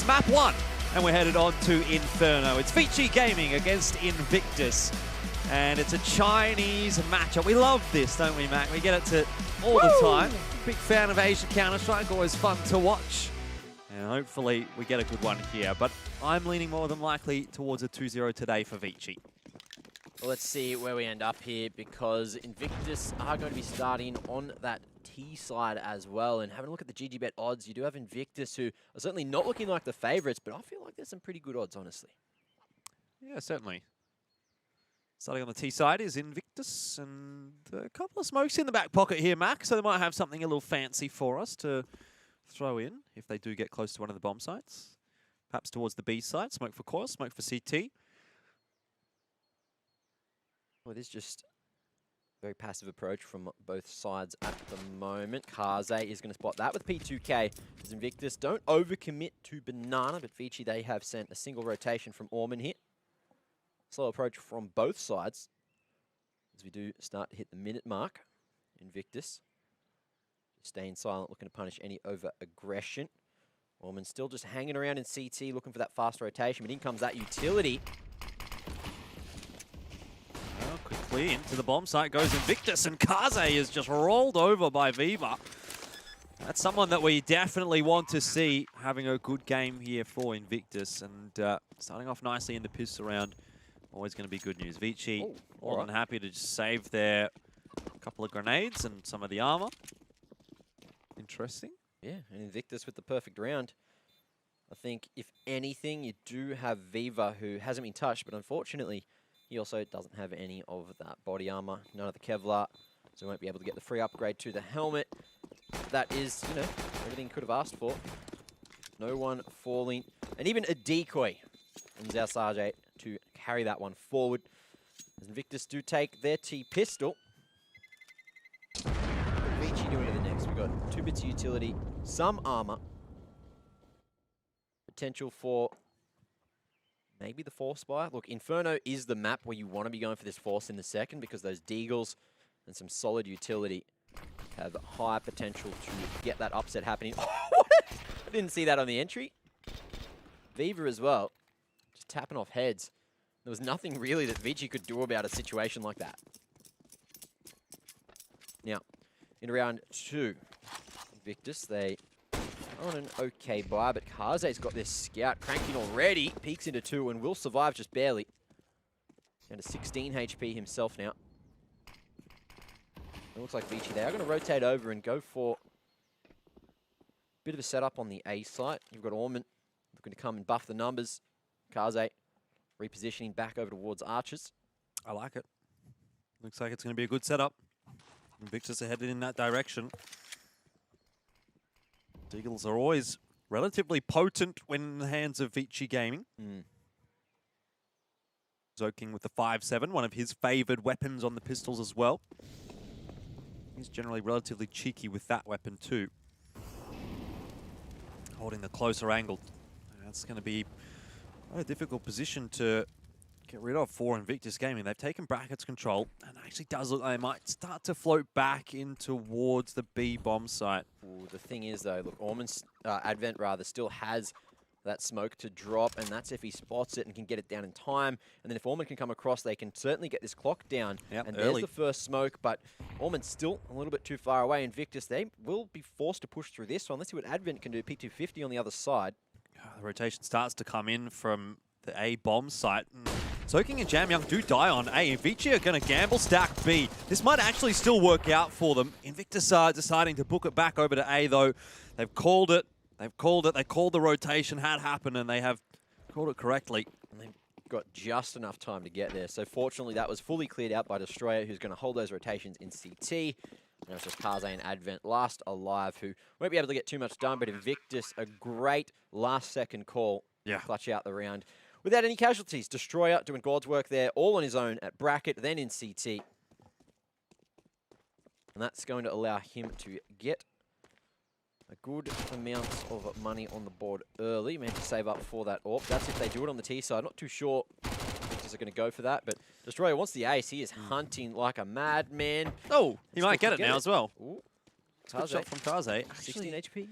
It's map 1, and we're headed on to Inferno. It's ViCi Gaming against Invictus, and it's a Chinese matchup. We love this, don't we, Mac? We get it to all the time. Big fan of Asian Counter-Strike, always fun to watch. And hopefully we get a good one here, but I'm leaning more than likely towards a 2-0 today for ViCi. Well, let's see where we end up here, because Invictus are going to be starting on that T side as well. And having a look at the GGBet odds, you do have Invictus, who are certainly not looking like the favourites, but I feel like there's some pretty good odds, honestly. Yeah, certainly. Starting on the T side is Invictus, and a couple of smokes in the back pocket here, Mac, so they might have something a little fancy for us to throw in if they do get close to one of the bomb sites. Perhaps towards the B side, smoke for Coil, smoke for CT. Well, it is just a very passive approach from both sides at the moment. Kaze is going to spot that with P2K, as Invictus don't overcommit to Banana, but ViCi, they have sent a single rotation from Orman here. Slow approach from both sides, as we do start to hit the minute mark. Invictus staying silent, looking to punish any over-aggression. Orman still just hanging around in CT, looking for that fast rotation, but in comes that utility. Quickly into the bomb site goes Invictus, and Kaze is just rolled over by Viva. That's someone that we definitely want to see having a good game here for Invictus, and starting off nicely in the pistol round. Always going to be good news. ViCi more than happy to just save their couple of grenades and some of the armor. Interesting. Yeah, and Invictus with the perfect round. I think, if anything, you do have Viva, who hasn't been touched, but unfortunately, he also doesn't have any of that body armor, none of the Kevlar, so he won't be able to get the free upgrade to the helmet. That is, you know, everything he could have asked for. No one falling, and even a decoy in Zhao Sarge to carry that one forward. As Invictus do take their T-pistol. ViCi doing to the next. We've got 2 bits of utility, some armor, potential for maybe the Force Spire. Look, Inferno is the map where you want to be going for this Force in the second, because those Deagles and some solid utility have high potential to get that upset happening. I didn't see that on the entry. Viva as well, just tapping off heads. There was nothing really that ViCi could do about a situation like that. Now, in round 2, Invictus, they are on an okay buy, but Kaze's got this scout cranking already. Peeks into 2 and will survive just barely. Down to 16 HP himself now. It looks like ViCi, they are going to rotate over and go for a bit of a setup on the A site. You've got Orman looking to come and buff the numbers. Kaze repositioning back over towards Archers. I like it. Looks like it's going to be a good setup. Invictus are headed in that direction. Deagles are always relatively potent when in the hands of ViCi Gaming. Zoking with the 5.7, one of his favoured weapons on the pistols as well. He's generally relatively cheeky with that weapon too. Holding the closer angle. That's going to be a difficult position to get rid of for Invictus Gaming. They've taken brackets control, and it actually does look like they might start to float back in towards the B bomb site. Ooh, the thing is, though, look, Orman's Advent rather still has that smoke to drop, and that's if he spots it and can get it down in time. And then if Orman can come across, they can certainly get this clock down. Yep, and early. There's the first smoke, but Orman's still a little bit too far away. Invictus, they will be forced to push through this one. Let's see what Advent can do. P250 on the other side. The rotation starts to come in from the A bomb site. Soaking and Jam Young do die on A. ViCi are going to gamble stack B. This might actually still work out for them. Invictus are deciding to book it back over to A, though. They've called it. They've called it. They called the rotation had happened, and they have called it correctly. And they've got just enough time to get there. So fortunately, that was fully cleared out by Destroyer, who's going to hold those rotations in CT. Now it's just Kaze and Advent last alive, who won't be able to get too much done, but Invictus, a great last-second call to clutch out the round without any casualties. Destroyer doing God's work there, all on his own at bracket, then in CT. And that's going to allow him to get a good amount of money on the board early. Meant to save up for that AWP. That's if they do it on the T side. Not too sure if they're going to go for that, but Destroyer wants the ace. He is hunting like a madman. Oh, he might get it now as well. Ooh. Good shot from Kaze. 16 HP.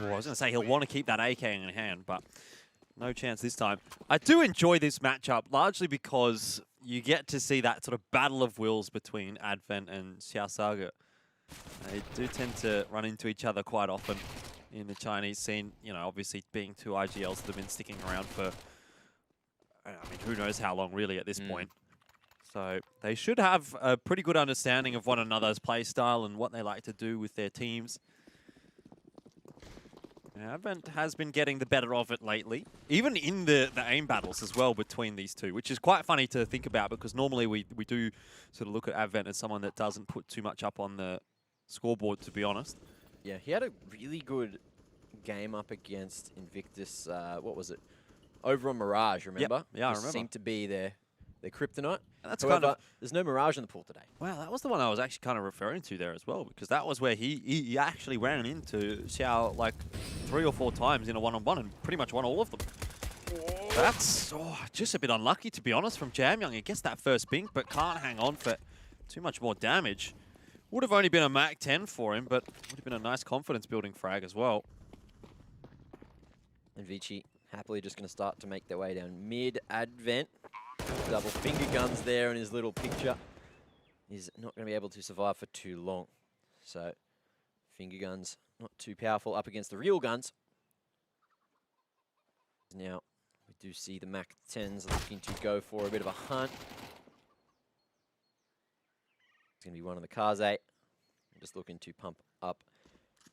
I was going to say he'll want to keep that AK in hand, but no chance this time. I do enjoy this matchup, largely because you get to see that sort of battle of wills between Advent and Xiaosaga. They do tend to run into each other quite often in the Chinese scene. You know, obviously being two IGLs that have been sticking around for, I mean, who knows how long really at this point. So they should have a pretty good understanding of one another's play style and what they like to do with their teams. Advent has been getting the better of it lately, even in the aim battles as well between these two, which is quite funny to think about because normally we do sort of look at Advent as someone that doesn't put too much up on the scoreboard, to be honest. Yeah, he had a really good game up against Invictus, what was it? Over on Mirage, remember? Yep. Yeah, I remember. Seemed to be their kryptonite. That's However, kind of, there's no Mirage in the pool today. well, that was the one I was actually kind of referring to there as well, because that was where he actually ran into Xiao like 3 or 4 times in a one-on-one and pretty much won all of them. That's just a bit unlucky, to be honest, from Jamyoung. He gets that first pink, but can't hang on for too much more damage. Would have only been a Mach 10 for him, but would have been a nice confidence-building frag as well. And ViCi happily just going to start to make their way down mid-Advent. Double finger guns there in his little picture. He's not going to be able to survive for too long. So, finger guns not too powerful up against the real guns. Now, we do see the Mach 10s looking to go for a bit of a hunt. It's going to be one of the Kaze. I'm just looking to pump up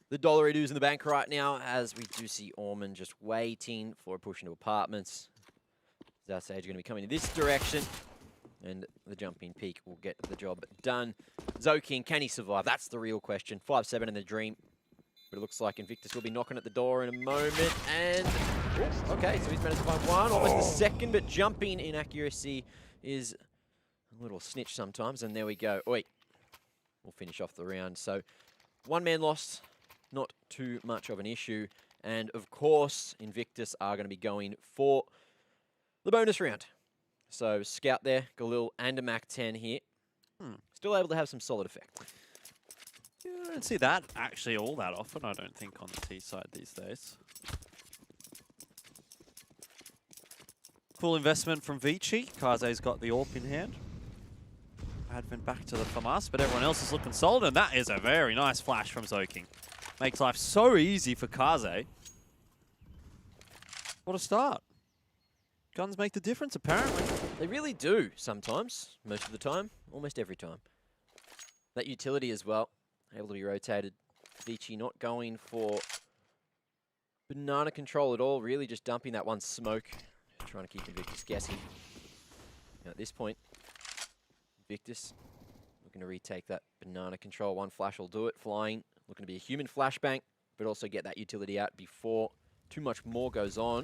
the dollaritos in the bank right now, as we do see Orman just waiting for a push into apartments. Zasage going to be coming in this direction, and the jumping peak will get the job done. Zoking, can he survive? That's the real question. 5-7 in the dream, but it looks like Invictus will be knocking at the door in a moment, and okay, so he's managed to find one, almost a second, but jumping inaccuracy is a little snitch sometimes, and there we go. Oi, we'll finish off the round. So, one man lost, not too much of an issue, and of course, Invictus are going to be going for the bonus round. So, Scout there, Galil, and a Mach 10 here. Still able to have some solid effect. Yeah, I don't see that actually all that often, I don't think, on the T side these days. Full investment from ViCi. Kaze's got the AWP in hand. Advent back to the FAMAS, but everyone else is looking solid, and that is a very nice flash from Zoking. Makes life so easy for Kaze. What a start. Guns make the difference, apparently. They really do sometimes, most of the time, almost every time. That utility as well, able to be rotated. ViCi not going for banana control at all, really just dumping that one smoke, trying to keep Invictus guessing. Now at this point, Invictus looking to retake that banana control. One flash will do it, flying, looking to be a human flashbang, but also get that utility out before too much more goes on.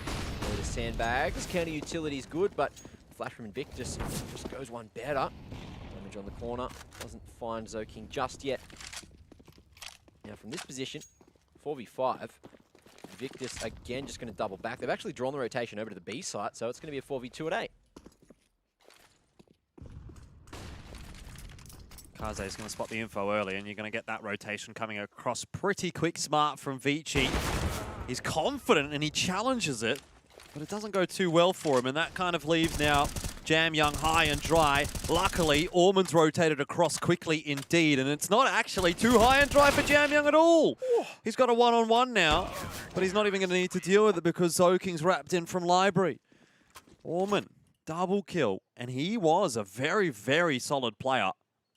The sandbags, counter utility is good, but the flash from Invictus just goes one better. Damage on the corner, doesn't find Zoking just yet. Now from this position, 4v5, Invictus again just going to double back. They've actually drawn the rotation over to the B site, so it's going to be a 4v2 at 8. Kaze is going to spot the info early, and you're going to get that rotation coming across pretty quick smart from ViCi. He's confident and he challenges it, but it doesn't go too well for him, and that kind of leaves now Jamyoung high and dry. Luckily, Orman's rotated across quickly indeed, and it's not actually too high and dry for Jamyoung at all. He's got a one-on-one now, but he's not even going to need to deal with it because Zoking's wrapped in from Library. Orman, double kill, and he was a very, very solid player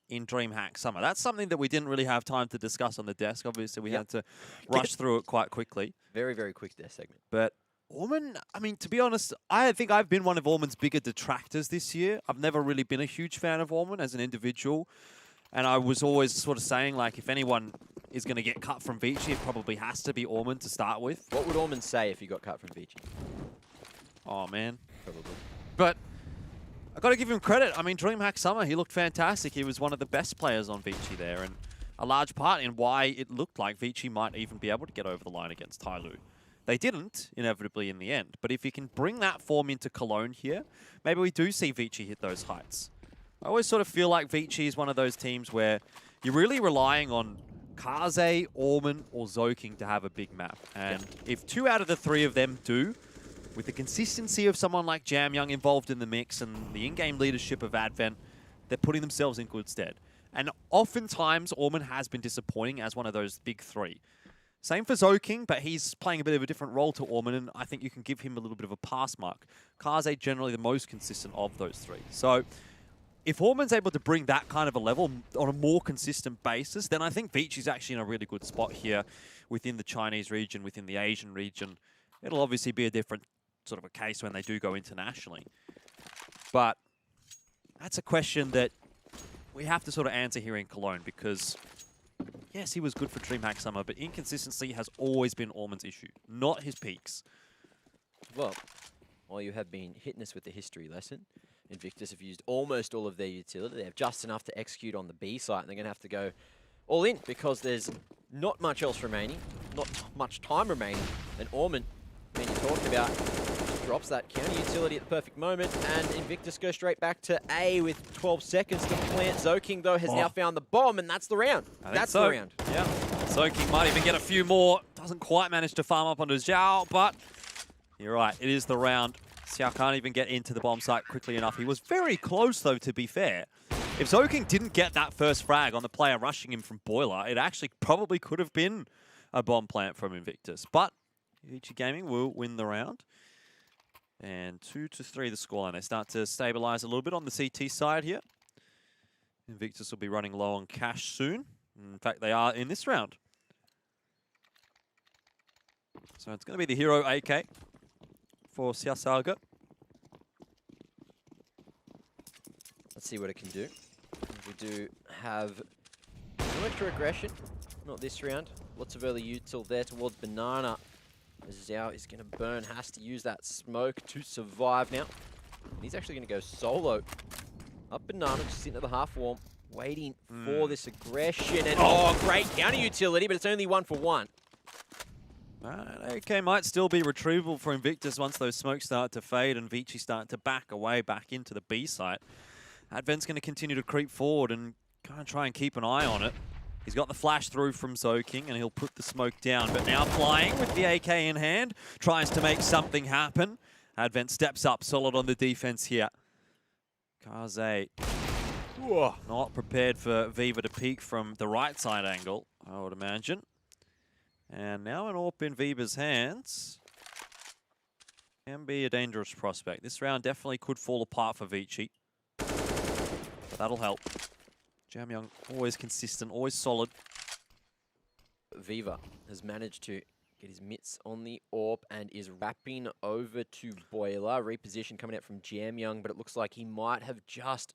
in DreamHack Summer. That's something that we didn't really have time to discuss on the desk. Obviously, we had to rush through it quite quickly. Very, very quick desk segment. But Orman, I mean, to be honest, I think I've been one of Orman's bigger detractors this year. I've never really been a huge fan of Orman as an individual. And I was always sort of saying, like, if anyone is going to get cut from ViCi, it probably has to be Orman to start with. What would Orman say if he got cut from ViCi? Oh, man. Probably. But I got to give him credit. I mean, DreamHack Summer, he looked fantastic. He was one of the best players on ViCi there, and a large part in why it looked like ViCi might even be able to get over the line against Tyloo. They didn't, inevitably, in the end. But if you can bring that form into Cologne here, maybe we do see ViCi hit those heights. I always sort of feel like ViCi is one of those teams where you're really relying on Kaze, Orman, or Zoking to have a big map. And if 2 out of the 3 of them do, with the consistency of someone like Jamyoung involved in the mix and the in-game leadership of Advent, they're putting themselves in good stead. And oftentimes, Orman has been disappointing as one of those big 3. Same for Zoking, but he's playing a bit of a different role to Orman, and I think you can give him a little bit of a pass mark. Kaze generally the most consistent of those 3. So if Orman's able to bring that kind of a level on a more consistent basis, then I think ViCi's actually in a really good spot here within the Chinese region, within the Asian region. It'll obviously be a different sort of a case when they do go internationally. But that's a question that we have to sort of answer here in Cologne, because yes, he was good for DreamHack Summer, but inconsistency has always been Orman's issue, not his peaks. Well, while you have been hitting us with the history lesson, Invictus have used almost all of their utility. They have just enough to execute on the B site, and they're going to have to go all in because there's not much else remaining, not much time remaining. And Orman, when you talked about, drops that counter utility at the perfect moment, and Invictus go straight back to A with 12 seconds to plant. Zoking, though, has now found the bomb, and that's the round. That's the round. Yeah. Zoking might even get a few more. Doesn't quite manage to farm up onto Zhao, but you're right, it is the round. Xiao can't even get into the bomb site quickly enough. He was very close, though, to be fair. If Zoking didn't get that first frag on the player rushing him from Boiler, it actually probably could have been a bomb plant from Invictus. But ViCi Gaming will win the round. And 2-3 the scoreline. They start to stabilize a little bit on the CT side here. Invictus will be running low on cash soon. In fact, they are in this round. So it's going to be the hero AK for Xiaosaga. Let's see what it can do. We do have no extra aggression. Not this round. Lots of early util there towards Banana. Zhao is going to burn, has to use that smoke to survive now. He's actually going to go solo. Up Banana, just sitting at the half warm, waiting for this aggression. And great counter utility, but it's only 1 for 1. AK might still be retrievable for Invictus once those smokes start to fade and ViCi start to back away back into the B site. Advent's going to continue to creep forward and kind of try and keep an eye on it. He's got the flash through from Zoking, and he'll put the smoke down. But now flying with the AK in hand, tries to make something happen. Advent steps up, solid on the defense here. Kaze not prepared for Viva to peek from the right side angle, I would imagine. And now an AWP in Viva's hands can be a dangerous prospect. This round definitely could fall apart for ViCi, but that'll help. Jamyoung always consistent, always solid. Viva has managed to get his mitts on the AWP and is wrapping over to Boiler. Reposition coming out from Jamyoung, but it looks like he might have just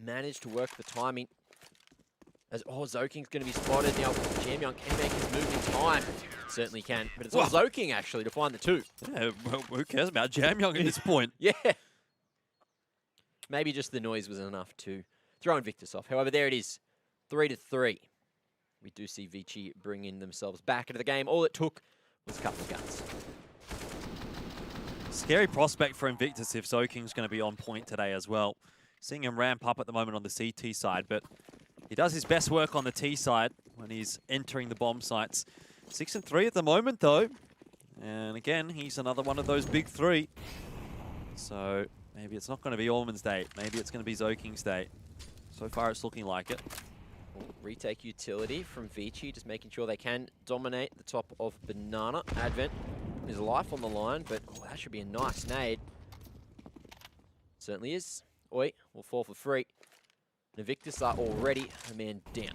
managed to work the timing. As Zoking's going to be spotted. Now Jamyoung can make his move in time. Certainly can, but it's all Zoking actually to find the 2. Yeah, well, who cares about Jamyoung at this point? Yeah. Maybe just the noise was enough to throw Invictus off. However, there it is, 3-3. We do see ViCi bringing themselves back into the game. All it took was a couple of guns. Scary prospect for Invictus if Zoking's going to be on point today as well. Seeing him ramp up at the moment on the CT side, but he does his best work on the T side when he's entering the bomb sites. 6-3 at the moment, though. And again, he's another one of those big 3. So maybe it's not going to be Orman's day. Maybe it's going to be Zoking's day. So far, it's looking like it. Retake utility from ViCi, just making sure they can dominate the top of Banana. Advent, his life on the line, but that should be a nice nade. Certainly is. Oi, will fall for free. Invictus are already a man down.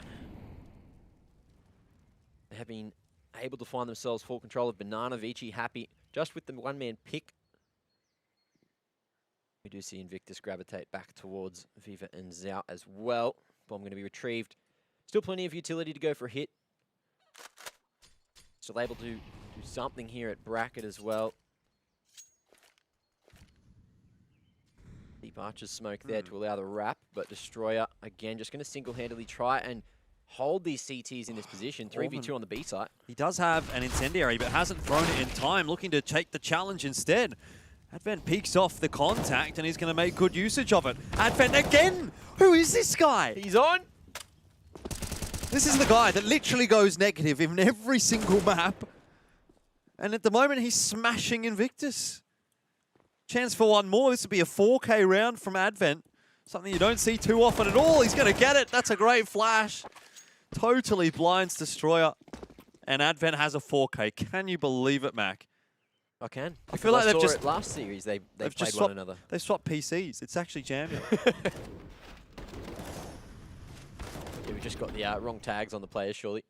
They have been able to find themselves full control of Banana. ViCi happy just with the one-man pick. We do see Invictus gravitate back towards Viva and Zhao as well. Bomb going to be retrieved. Still plenty of utility to go for a hit. Still able to do something here at bracket as well. Deep Archer's smoke there to allow the wrap, but Destroyer, again, just going to single-handedly try and hold these CTs in this position. 3v2 on the B site. He does have an incendiary, but hasn't thrown it in time, looking to take the challenge instead. Advent peeks off the contact, and he's going to make good usage of it. Advent again! Who is this guy? He's on! This is the guy that literally goes negative in every single map. And at the moment, he's smashing Invictus. Chance for one more. This would be a 4K round from Advent. Something you don't see too often at all. He's going to get it. That's a great flash. Totally blinds Destroyer. And Advent has a 4K. Can you believe it, Mac? I can. I feel like they've saw just it last series. They've played just one another. They've swapped PCs. It's actually jamming. Yeah, we just got the wrong tags on the players, surely.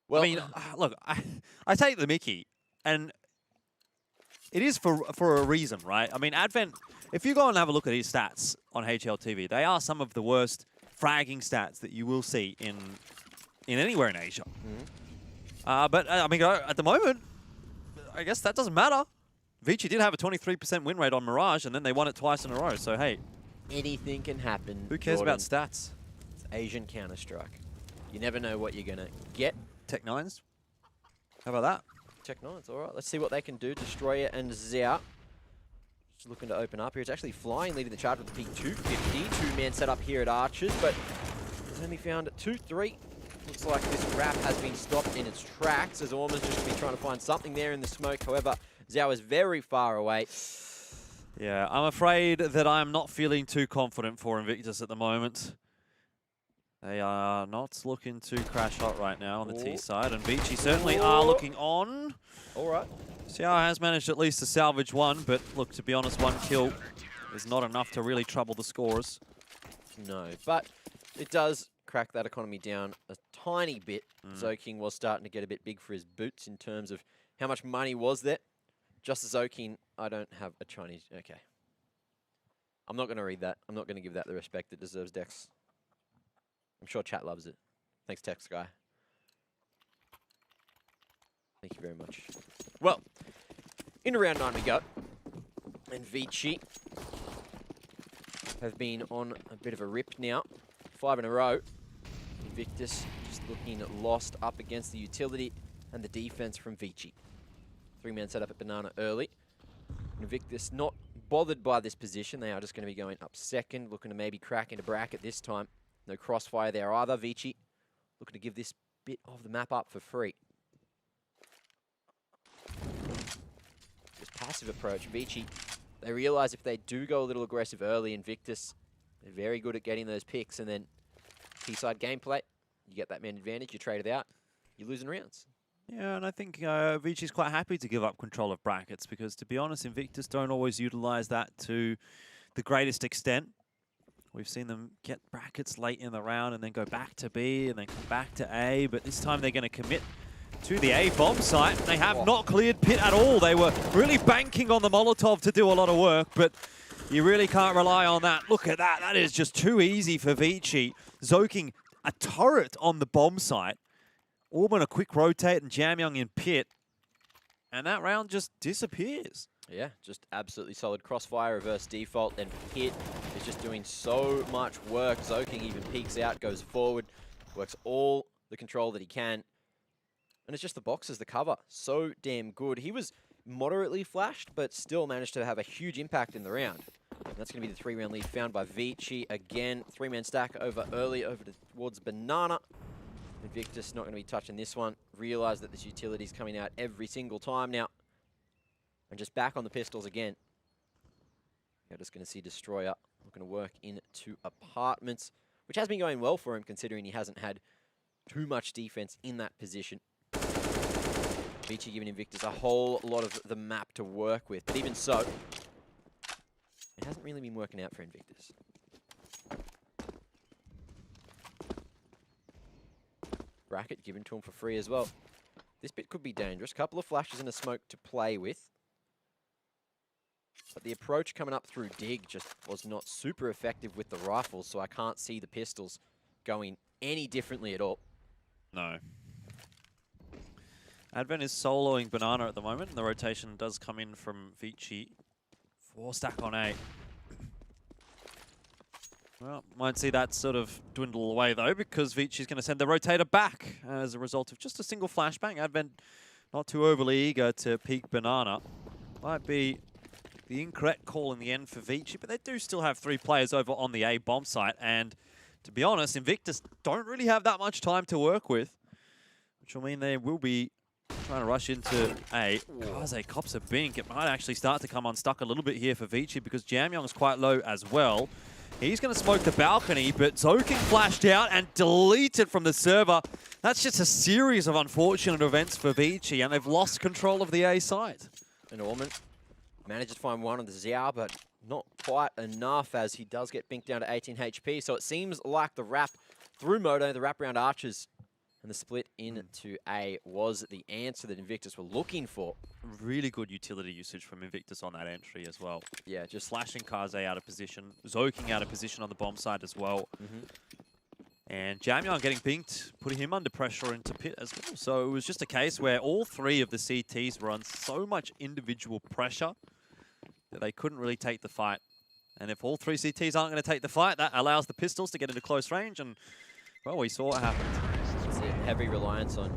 Well, I mean, look, I take the Mickey, and it is for a reason, right? I mean, Advent, if you go and have a look at his stats on HLTV, they are some of the worst fragging stats that you will see in anywhere in Asia. But I mean, at the moment, I guess that doesn't matter. ViCi did have a 23% win rate on Mirage, and then they won it twice in a row. So hey, anything can happen. Who cares Jordan. about stats? It's Asian Counter-Strike. You never know what you're gonna get. Tech Nines. How about that? Tech Nines, all right. Let's see what they can do. Destroyer and Xiao. Just looking to open up here. It's actually flying, leading the charge with the peak 250. Two-man set up here at Archers, but he's only found 2-3. Looks like this wrap has been stopped in its tracks as Orman's just going to be trying to find something there in the smoke. However, Xiao is very far away. Yeah, I'm afraid that I'm not feeling too confident for Invictus at the moment. They are not looking too crash hot right now on the T side, and ViCi certainly are looking on. All right. Xiao has managed at least to salvage one, but look, to be honest, one kill is not enough to really trouble the scores. No, but it does crack that economy down a tiny bit. Zoking was starting to get a bit big for his boots in terms of how much money was there. Just Zoking, I don't have a Chinese. Okay. I'm not going to read that. I'm not going to give that the respect it deserves, Dex. I'm sure chat loves it. Thanks, Text Guy. Thank you very much. Well, into round 9 we go. And ViCi have been on a bit of a rip now. 5 in a row. Invictus just looking lost up against the utility and the defense from ViCi. 3-man set up at Banana early. Invictus not bothered by this position. They are just going to be going up second, looking to maybe crack into bracket this time. No crossfire there either. ViCi looking to give this bit of the map up for free. This passive approach, ViCi, they realize if they do go a little aggressive early, Invictus, they're very good at getting those picks, and then T-side gameplay, you get that man advantage, you trade it out, you're losing rounds. Yeah, and I think ViCi's quite happy to give up control of brackets because, to be honest, Invictus don't always utilize that to the greatest extent. We've seen them get brackets late in the round and then go back to B and then come back to A, but this time they're going to commit to the A bomb site. They have not cleared pit at all. They were really banking on the Molotov to do a lot of work, but you really can't rely on that. Look at that. That is just too easy for ViCi. Zoking a turret on the bomb site. Orban a quick rotate and Jamyoung in pit. And that round just disappears. Yeah, just absolutely solid. Crossfire, reverse default, and Pit is just doing so much work. Zoking even peeks out, goes forward, works all the control that he can. And it's just the boxes, the cover. So damn good. He was moderately flashed, but still managed to have a huge impact in the round. And that's going to be the 3-round lead found by ViCi. Again, 3-man stack over early, over towards Banana. Invictus not going to be touching this one. Realize that this utility is coming out every single time now. And just back on the pistols again. You're just going to see Destroyer looking to work into apartments, which has been going well for him considering he hasn't had too much defense in that position. ViCi giving Invictus a whole lot of the map to work with, but even so, it hasn't really been working out for Invictus. Bracket given to him for free as well. This bit could be dangerous. Couple of flashes and a smoke to play with. But the approach coming up through Dig just was not super effective with the rifles, so I can't see the pistols going any differently at all. No. Advent is soloing Banana at the moment, and the rotation does come in from ViCi. 4 stack on A. Well, won't see that sort of dwindle away, though, because ViCi's going to send the rotator back as a result of just a single flashbang. Advent not too overly eager to peek Banana. Might be the incorrect call in the end for ViCi, but they do still have 3 players over on the A bomb site, and to be honest, Invictus don't really have that much time to work with, which will mean they will be trying to rush into A. Kaze cops a bink. It might actually start to come unstuck a little bit here for ViCi because Jamyong's quite low as well. He's going to smoke the balcony, but Zoking flashed out and deleted from the server. That's just a series of unfortunate events for ViCi, and they've lost control of the A site. And Orman manages to find one on the Xiao, but not quite enough as he does get binked down to 18 HP. So it seems like the wrap through Moto, the wrap around Archers, and the split into A was the answer that Invictus were looking for. Really good utility usage from Invictus on that entry as well. Yeah, just Slashing Kaze out of position, Zoking out of position on the bomb side as well. And Jamyong getting binked, putting him under pressure into pit as well. So it was just a case where all three of the CTs were on so much individual pressure that they couldn't really take the fight. And if all three CTs aren't going to take the fight, that allows the pistols to get into close range. And, well, we saw what happened. It's a heavy reliance on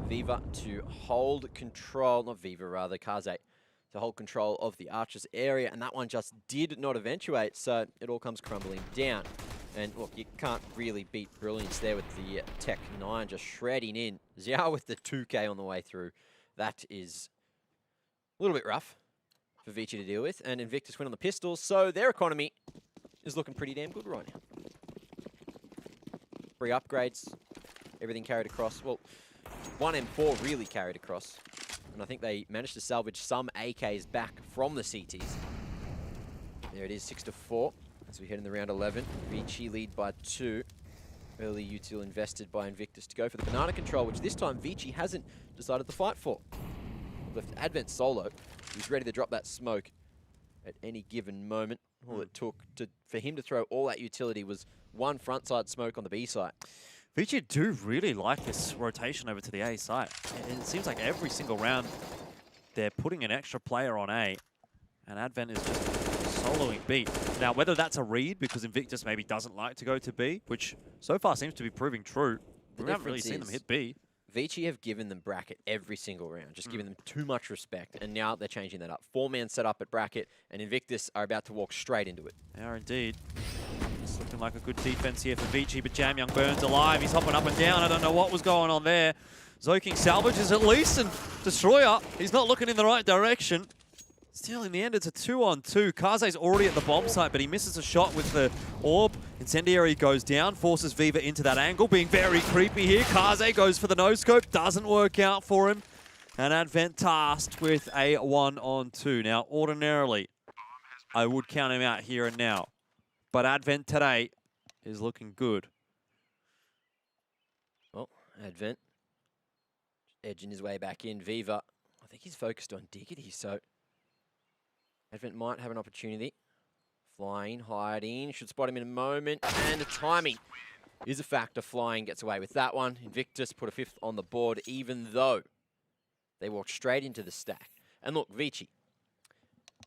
Viva to hold control, not Viva, rather, Kaze, to hold control of the Archers area. And that one just did not eventuate, so it all comes crumbling down. And look, you can't really beat brilliance there with the Tech 9 just shredding in. Xiao with the 2K on the way through. That is a little bit rough for ViCi to deal with. And Invictus win on the pistols, so their economy is looking pretty damn good right now. 3 upgrades, everything carried across. Well, 1 M4 really carried across. And I think they managed to salvage some AKs back from the CTs. There it is, 6-4. As we head in the round 11, ViCi lead by 2. Early util invested by Invictus to go for the banana control, which this time ViCi hasn't decided to fight for. Left Advent solo. He's ready to drop that smoke at any given moment. All it took for him to throw all that utility was 1 front side smoke on the B site. ViCi do really like this rotation over to the A site. It seems like every single round they're putting an extra player on A, and Advent is just soloing B. Now, whether that's a read because Invictus maybe doesn't like to go to B, which so far seems to be proving true. We haven't really seen them hit B. ViCi have given them bracket every single round, just giving them too much respect, and now they're changing that up. 4-man setup at bracket, and Invictus are about to walk straight into it. They are indeed. It's looking like a good defense here for ViCi, but Jamyong burns alive. He's hopping up and down. I don't know what was going on there. Zoking salvages at least, and Destroyer, he's not looking in the right direction. Still, in the end, it's a 2-on-2. Kaze's already at the bomb site, but he misses a shot with the orb. Incendiary goes down, forces Viva into that angle, being very creepy here. Kaze goes for the no-scope, doesn't work out for him. And Advent tasked with a 1-on-2. Now, ordinarily, I would count him out here and now. But Advent today is looking good. Well, Advent edging his way back in. Viva, I think he's focused on Diggity, so Advent might have an opportunity. Flying, hiding, should spot him in a moment, and the timing is a factor. Flying gets away with that one. Invictus put a 5th on the board, even though they walked straight into the stack. And look, ViCi,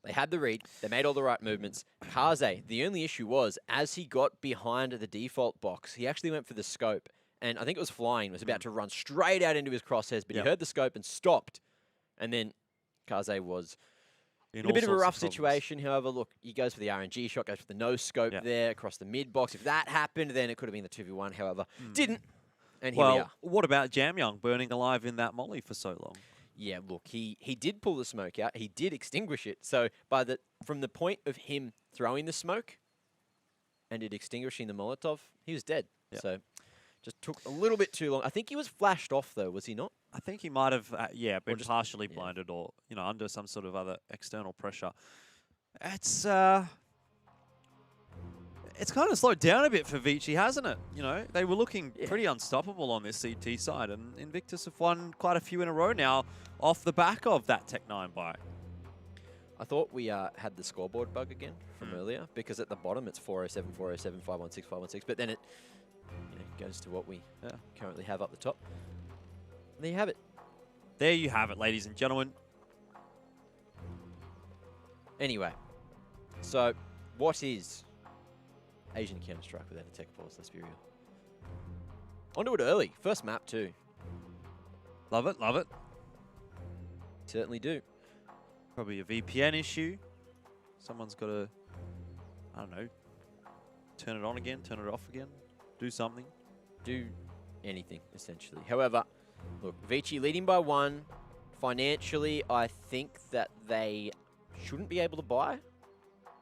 they had the read, they made all the right movements. Kaze, the only issue was, as he got behind the default box, he actually went for the scope, and I think it was Flying, was about to run straight out into his crosshairs, but he heard the scope and stopped, and then Kaze was in a bit of a rough situation. However, look, he goes for the RNG shot, goes for the no-scope there across the mid-box. If that happened, then it could have been the 2v1. However, didn't. And here we are. What about Jamyong burning alive in that molly for so long? Yeah, look, he did pull the smoke out. He did extinguish it. So from the point of him throwing the smoke and it extinguishing the Molotov, he was dead. Yep. So just took a little bit too long. I think he was flashed off, though, was he not? I think he might have, been just partially blinded or, under some sort of other external pressure. It's kind of slowed down a bit for ViCi, hasn't it? They were looking pretty unstoppable on this CT side, and Invictus have won quite a few in a row now off the back of that Tech 9 buy. I thought we had the scoreboard bug again from earlier, because at the bottom it's 407, 407, 516, 516, but then it goes to what we currently have up the top. And there you have it. There you have it, ladies and gentlemen. Anyway, so what is Asian Counter-Strike without a tech pause? Let's be real. Onto it early. First map too. Love it, love it. Certainly do. Probably a VPN issue. Someone's got to, I don't know, turn it on again, turn it off again. do something. Do anything, essentially. However, look, ViCi leading by 1. Financially, I think that they shouldn't be able to buy.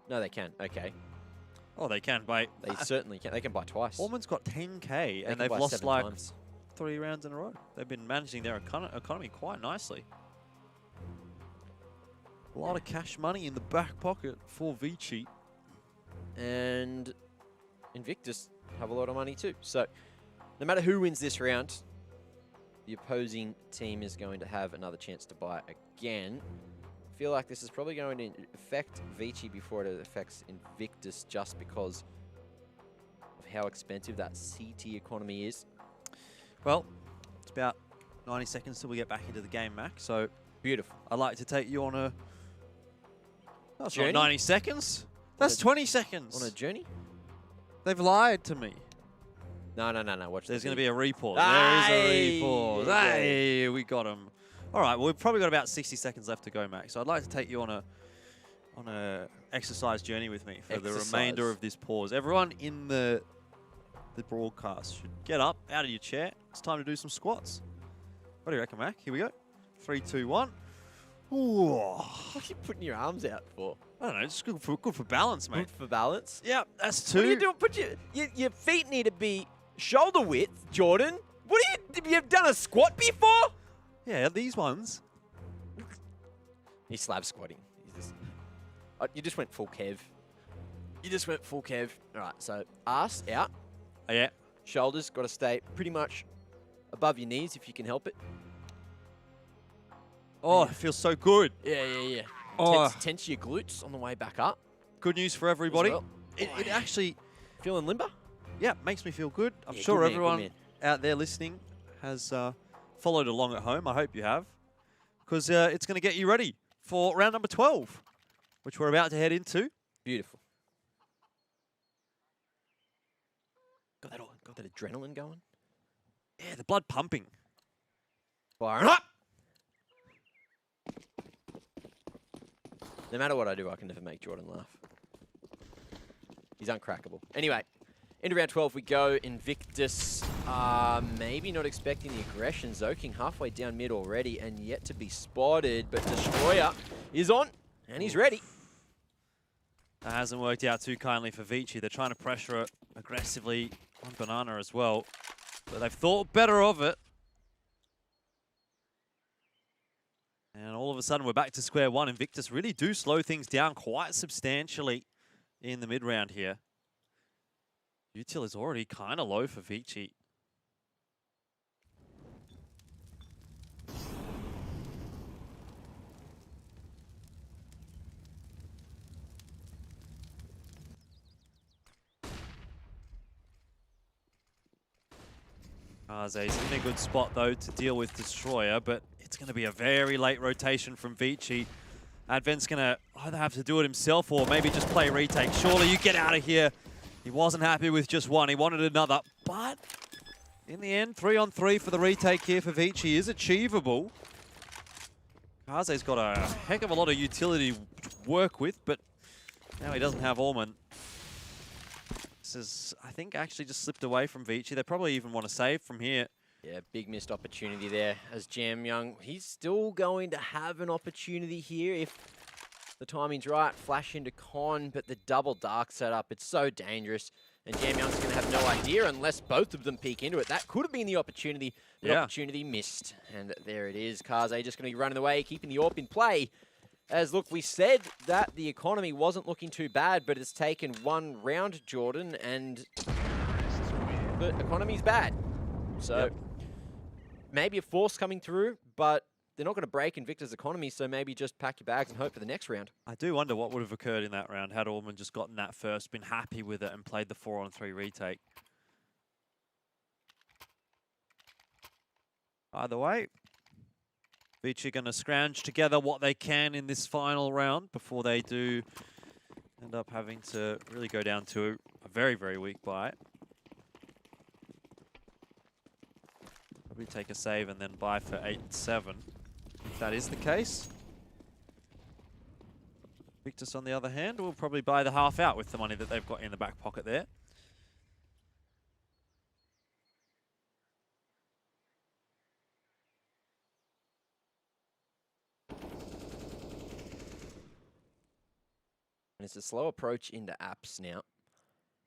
No, they can. Okay. Oh, they can buy. They certainly can. They can buy twice. Ormond's got 10k, They and can they've buy lost 7 like times. 3 rounds in a row. They've been managing their economy quite nicely. A lot of cash money in the back pocket for ViCi. And Invictus have a lot of money too. So no matter who wins this round, the opposing team is going to have another chance to buy again. I feel like this is probably going to affect ViCi before it affects Invictus, just because of how expensive that CT economy is. Well, it's about 90 seconds till we get back into the game, Mac. So Beautiful. I'd like to take you on a... That's Journey? not 90 seconds. That's 20 seconds. On a journey? They've lied to me. No. Watch. There's going to be a report. Aye. There is a report. Yeah. Hey, we got him. All right, well, we've probably got about 60 seconds left to go, Max. So I'd like to take you on a exercise journey with me for the remainder of this pause. Everyone in the broadcast should get up out of your chair. It's time to do some squats. What do you reckon, Mac? Here we go. 3, 2, 1. Ooh. What are you putting your arms out for? I don't know. It's good for balance, mate. Good for balance. Yeah, that's 2. What are you doing? Put your feet need to be shoulder width, Jordan. What are you? Have you done a squat before? Yeah, these ones. He's slab squatting. You just went full Kev. You just went full Kev. All right, so arse out. Oh, yeah. Shoulders got to stay pretty much above your knees if you can help it. Oh, it feels so good. Yeah. Oh. Tense your glutes on the way back up. Good news for everybody. Well. It actually, Feeling limber? yeah, makes me feel good. I'm Yeah, sure good man, everyone good out there listening has followed along at home. I hope you have, because it's going to get you ready for round number 12, which we're about to head into. Beautiful. Got that adrenaline going. Yeah, the blood pumping. Firing up! No matter what I do, I can never make Jordan laugh. He's uncrackable. Anyway, into round 12 we go. Invictus, maybe not expecting the aggression. Zoking halfway down mid already and yet to be spotted, but Destroyer is on and he's ready. That hasn't worked out too kindly for ViCi. They're trying to pressure it aggressively on Banana as well, but they've thought better of it. And all of a sudden, we're back to square one. Invictus really do slow things down quite substantially in the mid-round here. Util is already kind of low for ViCi. Kaze's in a good spot, though, to deal with Destroyer, but it's going to be a very late rotation from ViCi. Advent's going to either have to do it himself or maybe just play retake. Surely you get out of here. He wasn't happy with just one. He wanted another. But in the end, 3-on-3 for the retake here for ViCi is achievable. Kaze's got a heck of a lot of utility to work with, but now he doesn't have Orman. This is, I think, actually just slipped away from ViCi. They probably even want to save from here. Yeah, big missed opportunity there as Jam Young. He's still going to have an opportunity here if the timing's right. Flash into Con, but the double dark setup, it's so dangerous. And Jam Young's going to have no idea unless both of them peek into it. That could have been the opportunity, but opportunity missed. And there it is. Kaze just going to be running away, keeping the AWP in play. As, look, we said that the economy wasn't looking too bad, but it's taken one round, Jordan, and the economy's bad. So maybe a force coming through, but they're not going to break Invictus' economy, so maybe just pack your bags and hope for the next round. I do wonder what would have occurred in that round had Orman just gotten that first, been happy with it, and played the 4-on-3 retake. Either way, ViCi going to scrounge together what they can in this final round before they do end up having to really go down to a very, very weak buy. Probably take a save and then buy for 8-7. If that is the case. Invictus, on the other hand, will probably buy the half out with the money that they've got in the back pocket there. And it's a slow approach into apps now.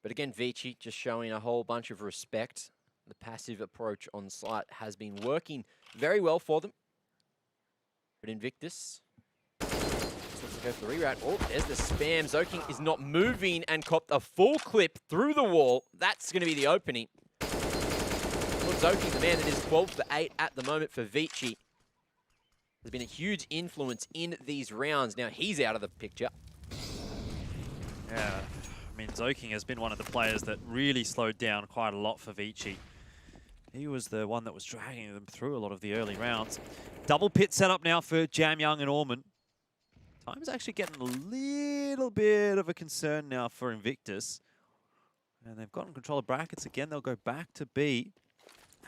But again, ViCi just showing a whole bunch of respect. The passive approach on site has been working very well for them. But Invictus looks to go for the reroute. Oh, there's the spam. Zoking is not moving and copped a full clip through the wall. That's going to be the opening. Well, Zoking, the man that is 12 for 8 at the moment for ViCi, has been a huge influence in these rounds. Now he's out of the picture. Yeah, I mean, Zoking has been one of the players that really slowed down quite a lot for ViCi. He was the one that was dragging them through a lot of the early rounds. Double pit setup now for Jamyoung and Orman. Time's actually getting a little bit of a concern now for Invictus. And they've gotten control of brackets again. They'll go back to B.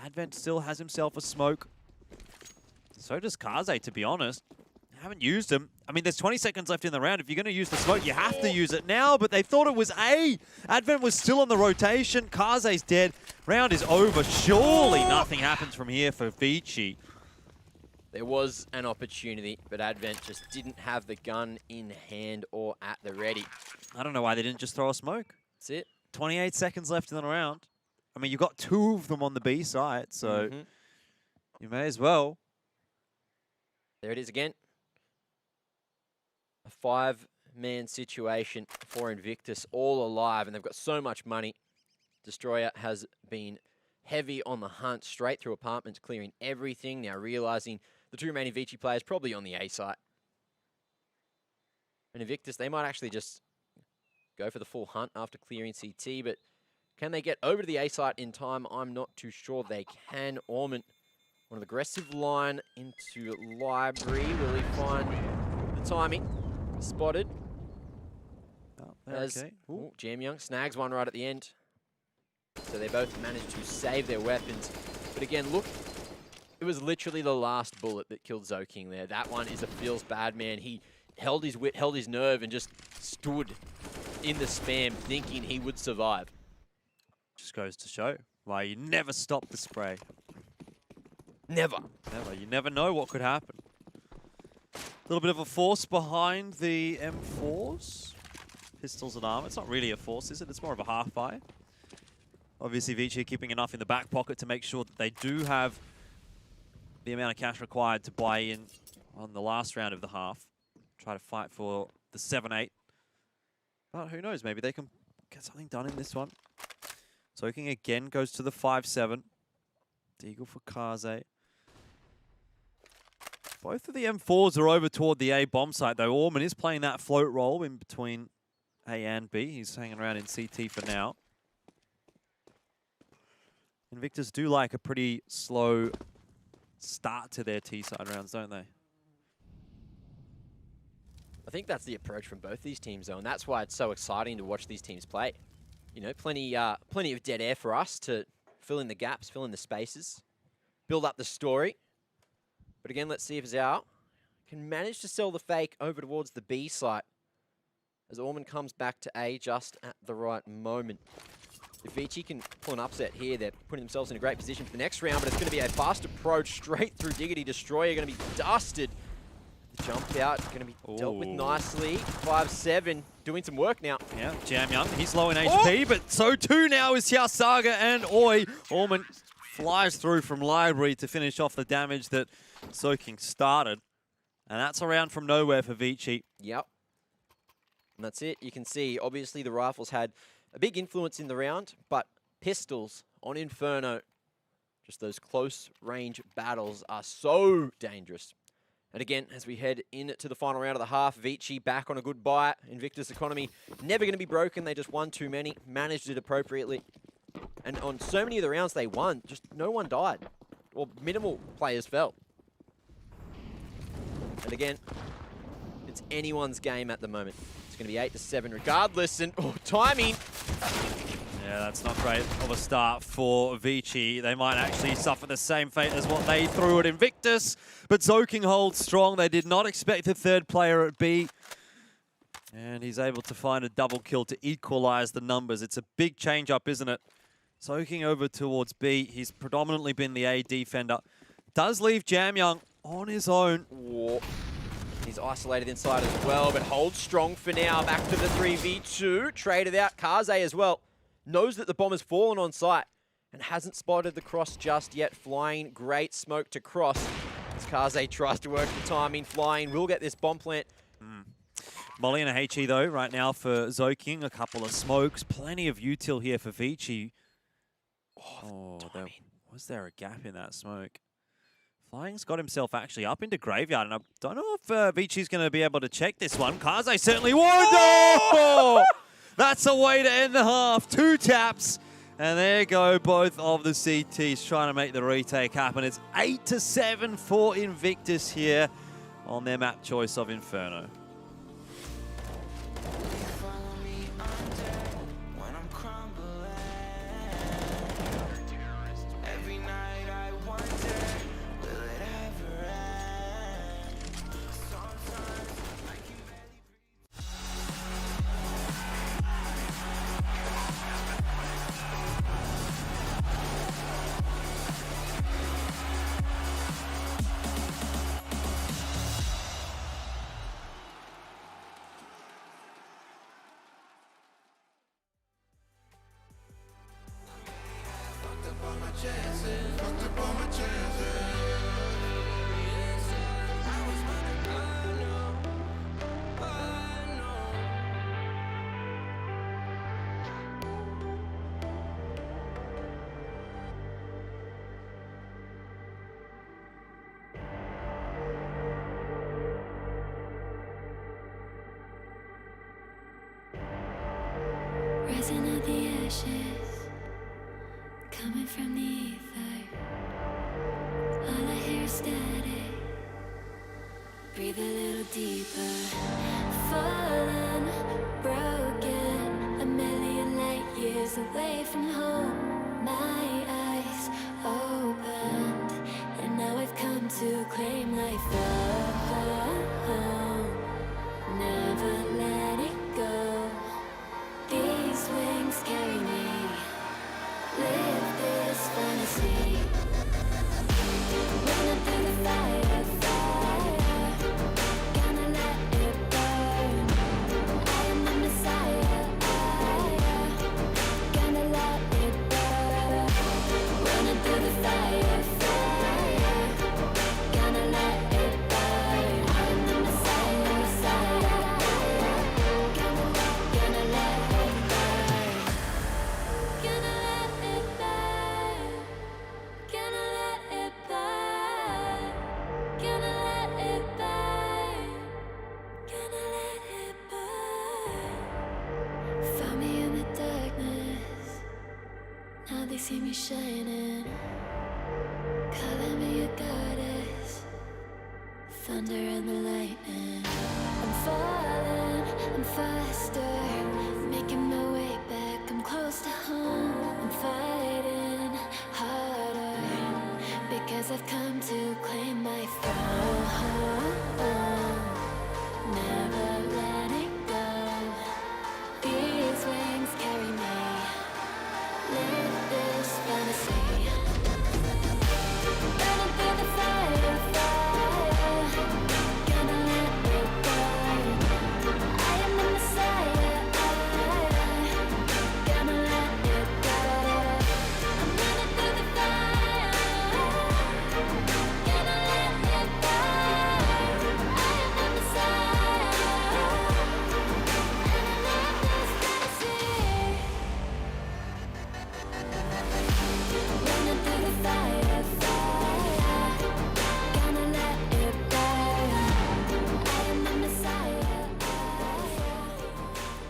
Advent still has himself a smoke. So does Kaze, to be honest. Haven't used him. I mean, there's 20 seconds left in the round. If you're going to use the smoke, you have to use it now, but they thought it was A. Advent was still on the rotation. Kaze's dead. Round is over. Surely nothing happens from here for ViCi. There was an opportunity, but Advent just didn't have the gun in hand or at the ready. I don't know why they didn't just throw a smoke. That's it. 28 seconds left in the round. I mean, you've got 2 of them on the B side, so you may as well. There it is again. A 5-man situation for Invictus, all alive, and they've got so much money. Destroyer has been heavy on the hunt, straight through apartments, clearing everything, now realizing the 2 remaining ViCi players probably on the A site. And Invictus, they might actually just go for the full hunt after clearing CT, but can they get over to the A site in time? I'm not too sure they can. Orman, on an aggressive line into library. Will he find the timing? Spotted. Oh, As okay. Jamyoung snags one right at the end. So they both managed to save their weapons. But again, look, it was literally the last bullet that killed Zoking there. That one is a feels bad man. He held his wit, held his nerve, and just stood in the spam thinking he would survive. Just goes to show why you never stop the spray. Never. Never. You never know what could happen. A little bit of a force behind the M4s. Pistols and armor. It's not really a force, is it? It's more of a half-fire. Obviously, ViCi keeping enough in the back pocket to make sure that they do have the amount of cash required to buy in on the last round of the half. Try to fight for the 7-8. But who knows? Maybe they can get something done in this one. Soaking again goes to the 5-7. Deagle for Kaze. Both of the M4s are over toward the A bomb site, though. Orman is playing that float role in between A and B. He's hanging around in CT for now. Invictus do like a pretty slow start to their T-side rounds, don't they? I think that's the approach from both these teams, though, and that's why it's so exciting to watch these teams play. You know, plenty of dead air for us to fill in the gaps, fill in the spaces, build up the story. But again, let's see if Zhao can manage to sell the fake over towards the B site as Orman comes back to A just at the right moment. If ViCi can pull an upset here, they're putting themselves in a great position for the next round, but it's going to be a fast approach straight through Diggity. Destroyer going to be dusted. The jump out going to be dealt with nicely. 5-7, doing some work now. Yeah, Jamyoung, he's low in HP, but so too now is Saga and Oi. Orman flies through from library to finish off the damage that Soaking started. And that's a round from nowhere for ViCi. Yep. And that's it. You can see, obviously, the rifles had a big influence in the round, but pistols on Inferno, just those close-range battles are so dangerous. And again, as we head into the final round of the half, ViCi back on a good buy. Invictus economy never going to be broken. They just won too many, managed it appropriately. And on so many of the rounds they won, just no one died. Or minimal players fell. And again, it's anyone's game at the moment. It's going to be 8-7 regardless. And timing. Yeah, that's not great of a start for ViCi. They might actually suffer the same fate as what they threw at Invictus. But Zoking holds strong. They did not expect a third player at B. And he's able to find a double kill to equalize the numbers. It's a big change up, isn't it? Zoking over towards B. He's predominantly been the A defender. Does leave Jamyoung on his own. Whoa. He's isolated inside as well, but holds strong for now. Back to the 3v2. Traded out. Kaze as well. Knows that the bomb has fallen on site and hasn't spotted the cross just yet. Flying, great smoke to cross. As Kaze tries to work the timing. Flying will get this bomb plant. Molly and a HE though, right now for Zoking. A couple of smokes. Plenty of util here for ViCi. Was there a gap in that smoke? Flying's got himself actually up into Graveyard, and I don't know if ViCi's going to be able to check this one. Kaze certainly won't. Oh! That's a way to end the half. 2 taps, and there go both of the CTs trying to make the retake happen. It's 8-7 for Invictus here on their map choice of Inferno. Rising of the ashes, coming from the ether. All I hear is static. Breathe a little deeper. Fallen, broken, a million light years away from home. My eyes opened, and now I've come to claim life. Never let it go. These wings carry me. Live this fantasy. Running through the fire, fire. Gonna let it burn. I am the Messiah. Gonna let it burn. Running through the fire, fire. Gonna let it burn. I am the Messiah, Messiah. Gonna let it burn. Gonna let it burn. Gonna let it burn. Gonna let it burn. Gonna let it burn. Found me in the darkness. Now they see me shining. Calling me a goddess. Thunder and the lightning. I'm falling, I'm faster. Making my way back, I'm close to home. I'm fighting harder. Because I've come to claim my throne. Never letting go. These wings carry me. Live this fantasy. Running through the fire, fire. Gonna let it burn. I am the Messiah. Gonna let it burn. I'm running through the fire. Gonna let it burn. I am the Messiah. And I love this fantasy. Running through the fire, fire. Gonna let it burn. I am the Messiah.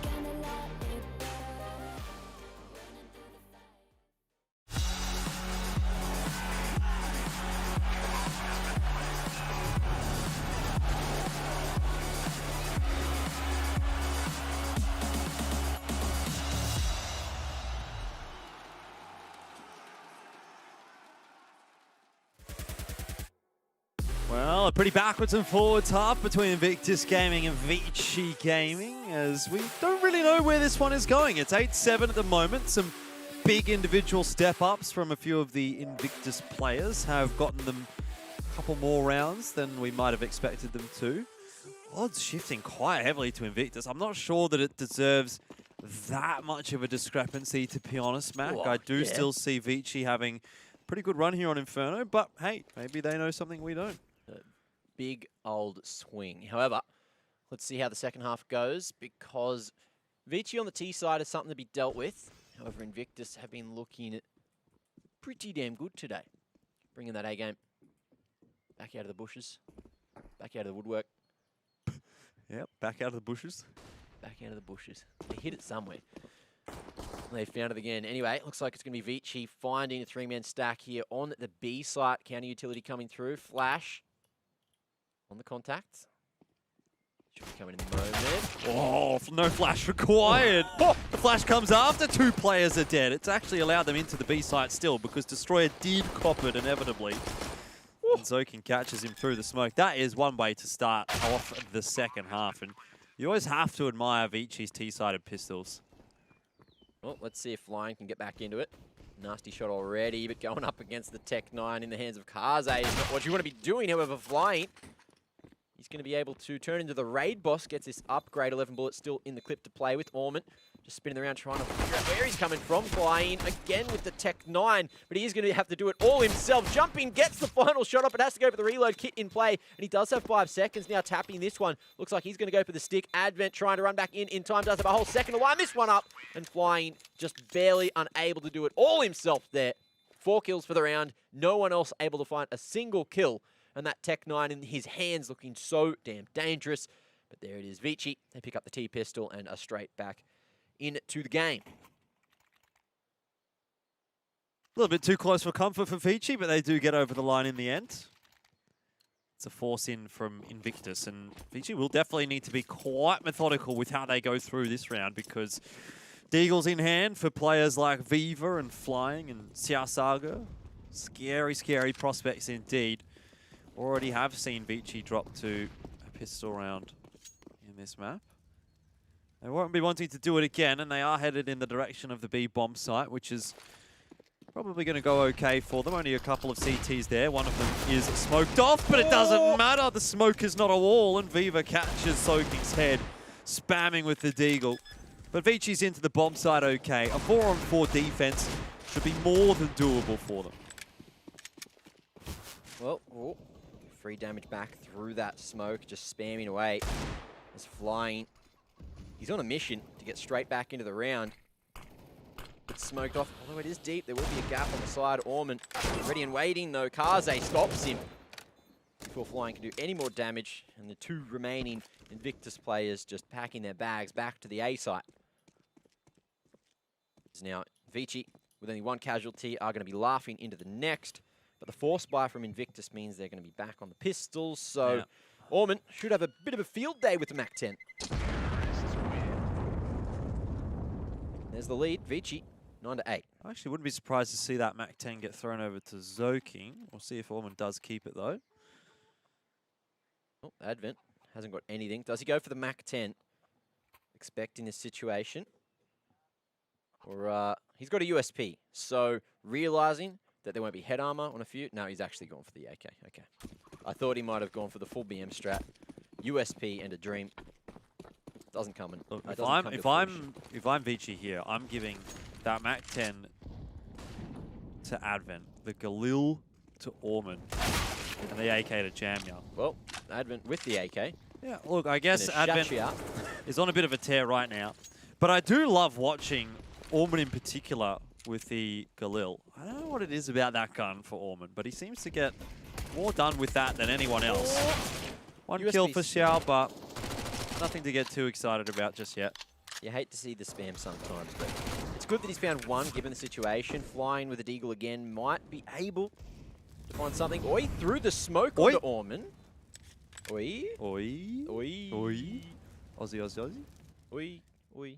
Gonna let it burn. Well, a pretty backwards and forwards half between Invictus Gaming and ViCi Gaming, as we don't really know where this one is going. It's 8-7 at the moment. Some big individual step-ups from a few of the Invictus players have gotten them a couple more rounds than we might have expected them to. Odds shifting quite heavily to Invictus. I'm not sure that it deserves that much of a discrepancy, to be honest, Mac. Oh, I do yeah. still see ViCi having a pretty good run here on Inferno, but hey, maybe they know something we don't. Big old swing. However, let's see how the second half goes, because ViCi on the T side is something to be dealt with. However, Invictus have been looking pretty damn good today. Bringing that A game back out of the bushes, back out of the woodwork. Yep, back out of the bushes. Back out of the bushes. They hit it somewhere. They found it again. Anyway, it looks like it's going to be ViCi finding a three-man stack here on the B site. Counter utility coming through. Flash on the contact. Should be coming in the moment. Oh, no flash required. Oh, the flash comes after 2 players are dead. It's actually allowed them into the B site still because Destroyer did cop it inevitably. And Zokin catches him through the smoke. That is one way to start off the second half. And you always have to admire ViCi's T-sided pistols. Well, let's see if Flying can get back into it. Nasty shot already, but going up against the Tech 9 in the hands of Kaze is not what you want to be doing. However, Flying, he's going to be able to turn into the raid boss, gets this upgrade. 11 bullets still in the clip to play with. Ormond just spinning around trying to figure out where he's coming from. Flying again with the Tech 9, but he is going to have to do it all himself. Jumping, gets the final shot up, but has to go for the reload kit in play, and he does have 5 seconds now tapping this one. Looks like he's going to go for the stick. Advent trying to run back in time, does have a whole second to line this one up, and Flying just barely unable to do it all himself there. 4 kills for the round, no one else able to find a single kill, and that Tech 9 in his hands looking so damn dangerous. But there it is, ViCi. They pick up the T-pistol and are straight back into the game. A little bit too close for comfort for ViCi, but they do get over the line in the end. It's a force in from Invictus, and ViCi will definitely need to be quite methodical with how they go through this round, because Deagle's in hand for players like Viva and Flying and Xiaosaga. Scary, scary prospects indeed. Already have seen ViCi drop to a pistol round in this map. They won't be wanting to do it again, and they are headed in the direction of the B bomb site, which is probably going to go okay for them. Only a couple of CTs there. One of them is smoked off, but it doesn't matter. The smoke is not a wall, and Viva catches Soaking's head, spamming with the Deagle. But ViCi's into the bomb site okay. A 4-on-4 defense should be more than doable for them. Well, free damage back through that smoke, just spamming away. As Flying, he's on a mission to get straight back into the round. It's smoked off, although it is deep. There will be a gap on the side. Ormond ready and waiting, though. Kaze stops him before Flying can do any more damage. And the 2 remaining Invictus players just packing their bags back to the A site. It's now ViCi, with only 1 casualty, are going to be laughing into the next. But the force buy from Invictus means they're going to be back on the pistols. So yeah. Ormond should have a bit of a field day with the Mac 10. There's the lead, ViCi, 9-8. I actually wouldn't be surprised to see that Mac 10 get thrown over to Zoking. We'll see if Ormond does keep it, though. Oh, Advent hasn't got anything. Does he go for the Mac 10? Expecting this situation. Or he's got a USP. So realizing that there won't be head armor on a few. No, he's actually gone for the AK. Okay. I thought he might have gone for the full BM strat. USP and a dream. Doesn't come in. Look, if I'm ViCi here, I'm giving that Mac 10 to Advent, the Galil to Ormond, and the AK to Jamya. Well, Advent with the AK. Yeah, look, I guess Advent is on a bit of a tear right now. But I do love watching Ormond in particular with the Galil. I don't know what it is about that gun for Ormond, but he seems to get more done with that than anyone else. 1 kill for Xiao, but nothing to get too excited about just yet. You hate to see the spam sometimes, but it's good that he's found 1 given the situation. Flying with a Deagle again might be able to find something. Oi, through the smoke onto Ormond. Oi. Oi. Oi. Oi. Aussie, Aussie, Aussie. Oi. Oi.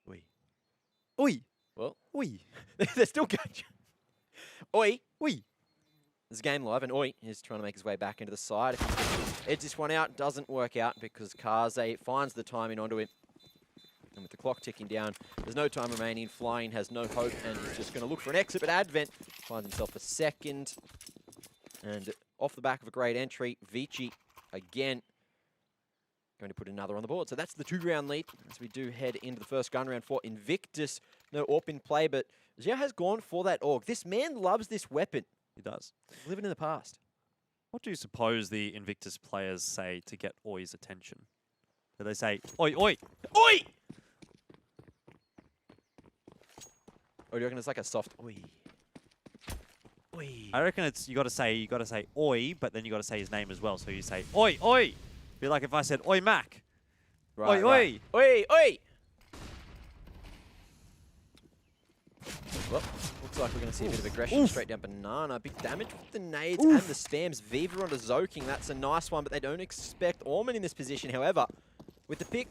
Oi. Oi. Well, oi. They're still going. Oi. Oi. There's a game live, and Oi is trying to make his way back into the side. If he edges this one out, doesn't work out because Kaze finds the timing onto him. And with the clock ticking down, there's no time remaining. Flying has no hope, and he's just going to look for an exit. But Advent finds himself a second. And off the back of a great entry, ViCi again going to put another on the board. So that's the 2-round lead as we do head into the first gun round for Invictus. No AWP in play, but Xiao has gone for that AUG. This man loves this weapon. He does. Living in the past. What do you suppose the Invictus players say to get Oi's attention? Do they say, oi, oi, oi? Or do you reckon it's like a soft oi? Oi. I reckon it's you got to say oi, but then you got to say his name as well. So you say oi, oi. Be like if I said oi, Mac. Right, oi, right. Oi, oi. Well, looks like we're going to see a bit of aggression straight down Banana. Big damage with the nades and the stams. Viva onto Zoking. That's a nice one, but they don't expect Orman in this position. However, with the pick,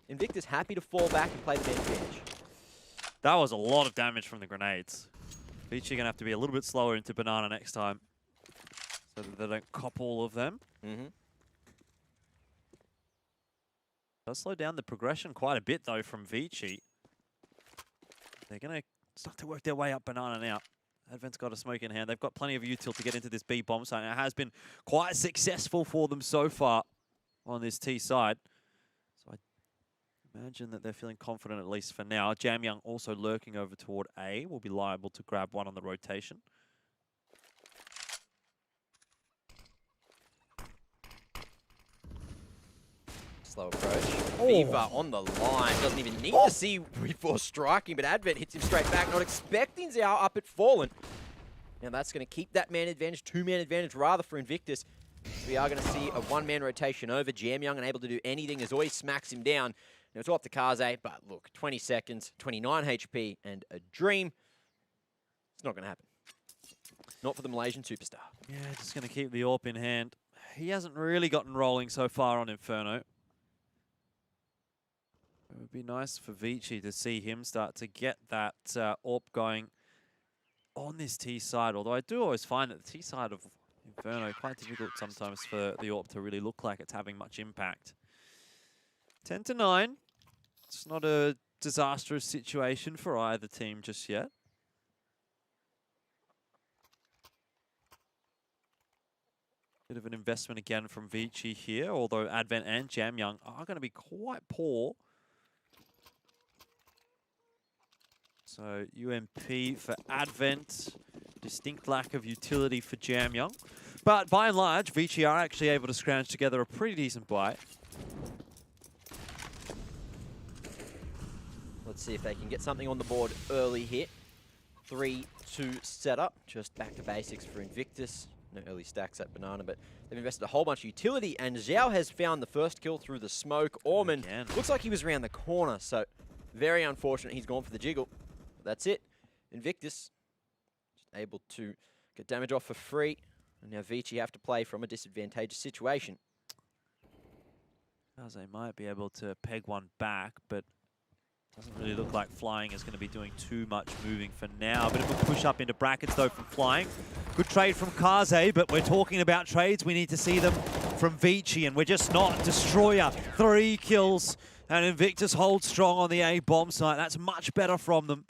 Invictus happy to fall back and play the bench advantage. That was a lot of damage from the grenades. ViCi going to have to be a little bit slower into Banana next time so that they don't cop all of them. Does slow down the progression quite a bit, though, from ViCi. They're going to start to work their way up Banana now. Advent's got a smoke in hand. They've got plenty of util to get into this B bomb site. And it has been quite successful for them so far on this T side. So I imagine that they're feeling confident, at least for now. Jamyoung also lurking over toward A. Will be liable to grab one on the rotation. Slow approach. Viva on the line. Doesn't even need to see before striking, but Advent hits him straight back. Not expecting Xiao up at Fallen. Now that's going to keep that man advantage, 2-man advantage rather for Invictus. We are going to see a 1-man rotation over. Jamyoung unable to do anything as always smacks him down. Now it's off to Kaze, but look, 20 seconds, 29 HP, and a dream. It's not going to happen. Not for the Malaysian superstar. Yeah, just going to keep the AWP in hand. He hasn't really gotten rolling so far on Inferno. It would be nice for ViCi to see him start to get that AWP going on this T side. Although I do always find that the T side of Inferno quite difficult sometimes for the AWP to really look like it's having much impact. 10-9. It's not a disastrous situation for either team just yet. Bit of an investment again from ViCi here, although Advent and Jamyoung are going to be quite poor. So UMP for Advent, distinct lack of utility for Jamyoung. But by and large, ViCi are actually able to scrounge together a pretty decent buy. Let's see if they can get something on the board early here. 3-2 setup, just back to basics for Invictus. No early stacks at Banana, but they've invested a whole bunch of utility, and Xiao has found the first kill through the smoke. Orman looks like he was around the corner, so very unfortunate he's gone for the jiggle. But that's it. Invictus just able to get damage off for free, and now ViCi have to play from a disadvantageous situation. They might be able to peg one back, but doesn't really look like Flying is going to be doing too much moving for now. Bit of a push up into brackets, though, from Flying. Good trade from Kaze, but we're talking about trades. We need to see them from ViCi, and we're just not. Destroyer, 3 kills, and Invictus holds strong on the A bomb site. That's much better from them.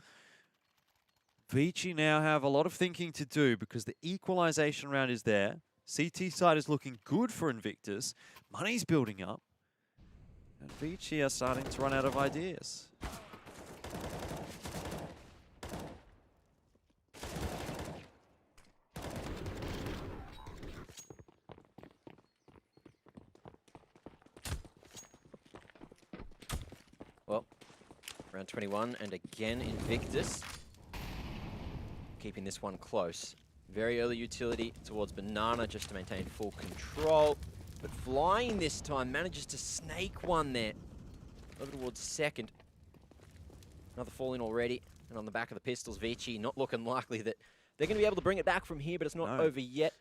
ViCi now have a lot of thinking to do because the equalization round is there. CT side is looking good for Invictus. Money's building up. And ViCi are starting to run out of ideas. Well, round 21, and again Invictus keeping this one close. Very early utility towards Banana just to maintain full control. But Flying this time manages to snake one there. Over towards second. Another fall in already. And on the back of the pistols, ViCi not looking likely that they're going to be able to bring it back from here, but it's not over yet.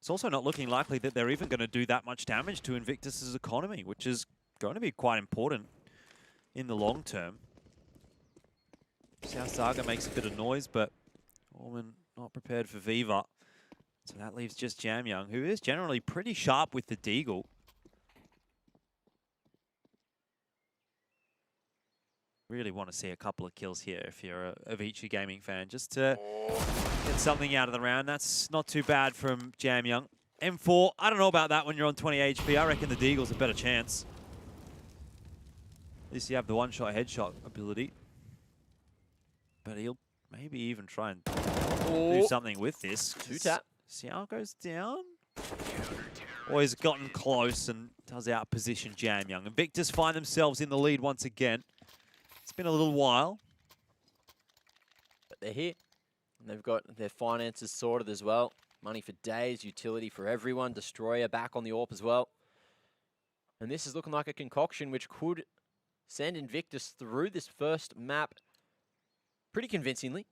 It's also not looking likely that they're even going to do that much damage to Invictus's economy, which is going to be quite important in the long term. South Saga makes a bit of noise, but Orman not prepared for Viva. So that leaves just Jamyoung, who is generally pretty sharp with the deagle. Really want to see a couple of kills here if you're a ViCi Gaming fan, just to get something out of the round. That's not too bad from Jamyoung. M4, I don't know about that when you're on 20 HP. I reckon the Deagle's a better chance. At least you have the one-shot headshot ability. But he'll maybe even try and do something with this. 2-tap. Xiao goes down. Or he's gotten close and does out position Jam Young. Invictus find themselves in the lead once again. It's been a little while. But they're here. And they've got their finances sorted as well. Money for days, utility for everyone. Destroyer back on the AWP as well. And this is looking like a concoction which could send Invictus through this first map pretty convincingly.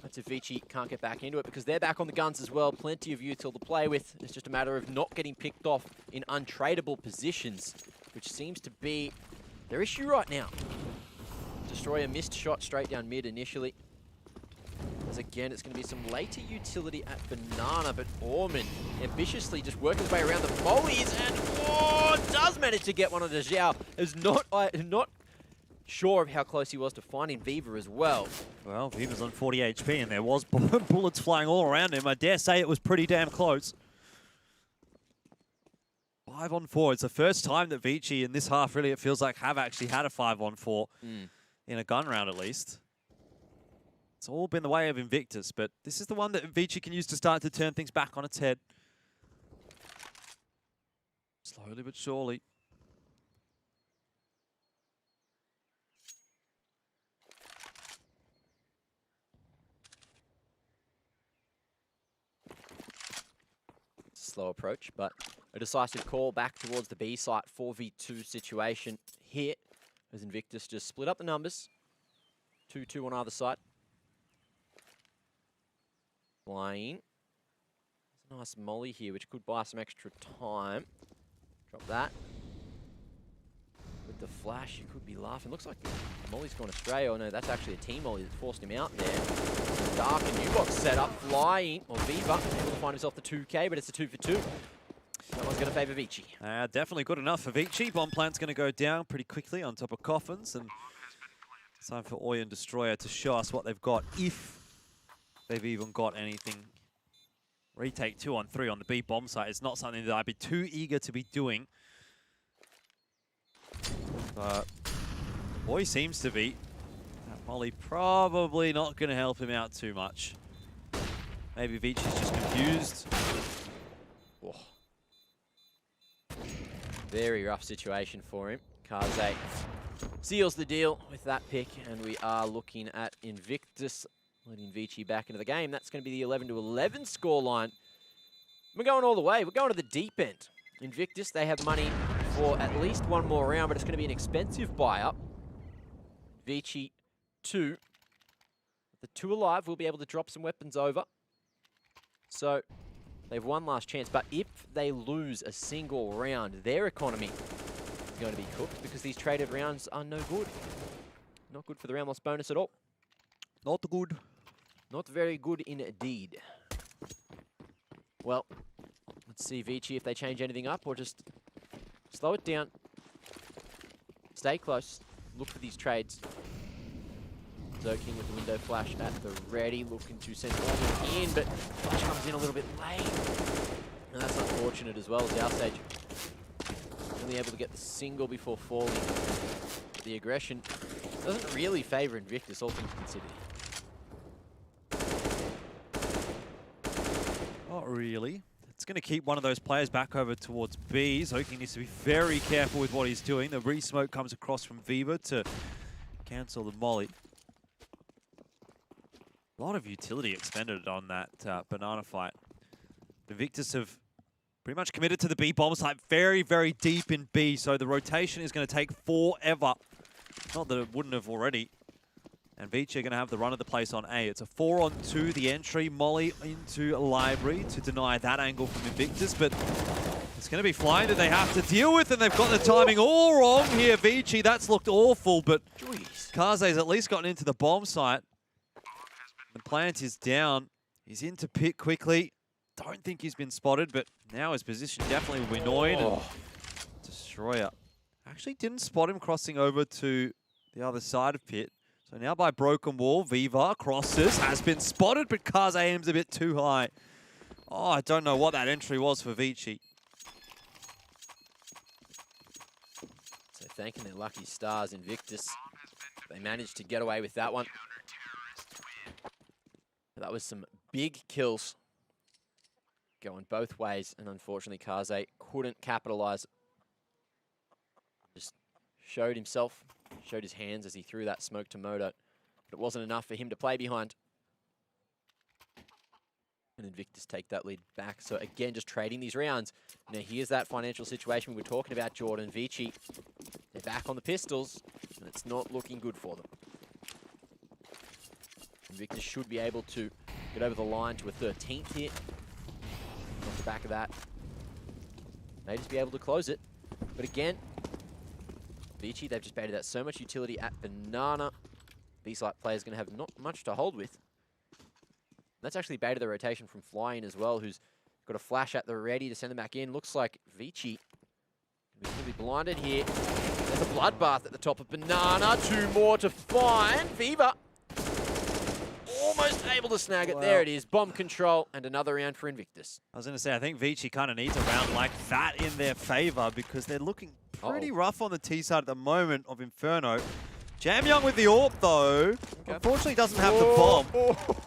That's if ViCi can't get back into it because they're back on the guns as well. Plenty of util to play with. It's just a matter of not getting picked off in untradeable positions, which seems to be their issue right now. Destroyer missed shot straight down mid initially. As again, it's going to be some later utility at Banana, but Orman ambitiously just working his way around the volleys and does manage to get one on the Xiao. Is not sure of how close he was to finding Viva as well. Well, Viva's on 40 HP and there was bullets flying all around him. I dare say it was pretty damn close. 5-on-4. It's the first time that ViCi in this half, really, it feels like, have actually had a 5-on-4 in a gun round at least. It's all been the way of Invictus, but this is the one that ViCi can use to start to turn things back on its head. Slowly but surely. Slow approach, but a decisive call back towards the B site. 4v2 situation here as Invictus just split up the numbers. 2-2 on either side. Flying. There's a nice molly here, which could buy some extra time. Drop that. With the flash, you could be laughing. Looks like molly's gone astray. Oh no, that's actually a team molly that forced him out there. Dark and U-Box set up, flying. Or Viva, able to find himself the 2K, but it's a 2-for-2. That one's going to favour ViCi. Definitely good enough for ViCi. Bomb plant's going to go down pretty quickly on top of Coffins. And it's time for Oy and Destroyer to show us what they've got, if they've even got anything. Retake 2-on-3 on the B bomb site. It's not something that I'd be too eager to be doing. But Oy seems to be. That molly probably not going to help him out too much. Maybe ViCi's just confused. Oh. Very rough situation for him. Kaze seals the deal with that pick, and we are looking at Invictus letting ViCi back into the game. That's going to be the 11-11 scoreline. We're going all the way. We're going to the deep end. Invictus, they have money for at least one more round, but it's going to be an expensive buy-up. ViCi 2. The 2 alive will be able to drop some weapons over. So they've one last chance, but if they lose a single round, their economy is going to be cooked because these traded rounds are no good. Not good for the round loss bonus at all. Not good. Not very good indeed. Well, let's see ViCi if they change anything up or just slow it down. Stay close. Look for these trades. Zerking with the window flash at the ready, looking to send Orman in, but flash comes in a little bit late. And that's unfortunate as well as Outstage only able to get the single before falling. But the aggression doesn't really favour Invictus, all things considered. Not really. It's going to keep one of those players back over towards B. Zoking needs to be very careful with what he's doing. The re-smoke comes across from Viva to cancel the molly. A lot of utility expended on that Banana fight. The Invictus have pretty much committed to the B bomb site very, very deep in B, so the rotation is going to take forever. Not that it wouldn't have already. And ViCi are going to have the run of the place on A. It's a 4-on-2, the entry, molly into a library to deny that angle from Invictus, but it's going to be flying that they have to deal with, and they've got the timing all wrong here. ViCi, that's looked awful, but Kaze's at least gotten into the bomb site. The plant is down. He's into pit quickly. Don't think he's been spotted, but now his position definitely will be annoyed. Oh. Destroyer actually didn't spot him crossing over to the other side of pit. So now by broken wall, Viva crosses, has been spotted, but Kaze aims a bit too high Oh, I don't know what that entry was for ViCi. So thanking their lucky stars, Invictus. They managed to get away with that one. That was some big kills going both ways, and unfortunately Kaze couldn't capitalize. Just showed himself, showed his hands as he threw that smoke to Moto, but it wasn't enough for him to play behind. And Invictus take that lead back. So again, just trading these rounds. Now here's that financial situation we were talking about, Jordan. ViCi, they're back on the pistols, and it's not looking good for them. Invictus should be able to get over the line to a 13th hit. Off the back of that, may just be able to close it. But again, ViCi, they've just baited out so much utility at Banana. ViCi player's going to have not much to hold with. That's actually baited the rotation from Flying as well, who's got a flash at the ready to send them back in. Looks like ViCi will be blinded here. There's a bloodbath at the top of Banana. 2 more to find. Viva almost able to snag it. There it is. Bomb control and another round for Invictus. I was going to say, I think ViCi kind of needs a round like that in their favor because they're looking pretty rough on the T side at the moment of Inferno. Jamyoung with the AWP though, unfortunately doesn't have the bomb.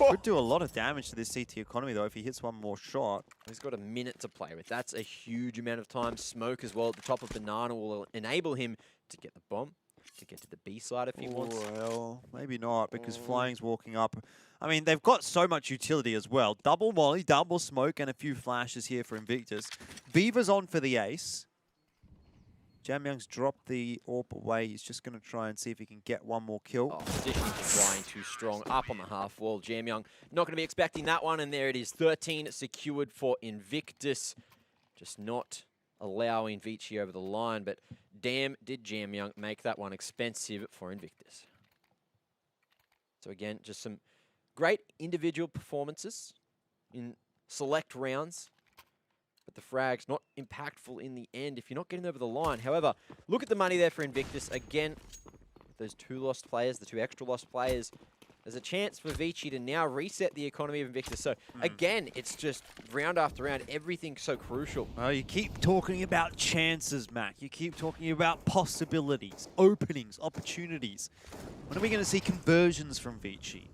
Could do a lot of damage to this CT economy though if he hits one more shot. He's got a minute to play with. That's a huge amount of time. Smoke as well at the top of Banana will enable him to get the bomb, to get to the B side if he wants. Well, maybe not because Flying's walking up. I mean, they've got so much utility as well. Double molly, double smoke, and a few flashes here for Invictus. Viva's on for the ace. Jamyoung's dropped the AWP away. He's just going to try and see if he can get one more kill. Oh, positioning for Flying too strong. Up on the half wall. Jamyoung not going to be expecting that one, and there it is. 13 secured for Invictus. Just not allowing ViCi over the line, but damn did Jamyoung make that one expensive for Invictus. So again, just some great individual performances in select rounds. But the frag's not impactful in the end if you're not getting over the line. However, look at the money there for Invictus. Again, those 2 lost players, the 2 extra lost players, there's a chance for ViCi to now reset the economy of Invictus. So again, it's just round after round, everything's so crucial. Well, you keep talking about chances, Mac. You keep talking about possibilities, openings, opportunities. When are we going to see conversions from ViCi?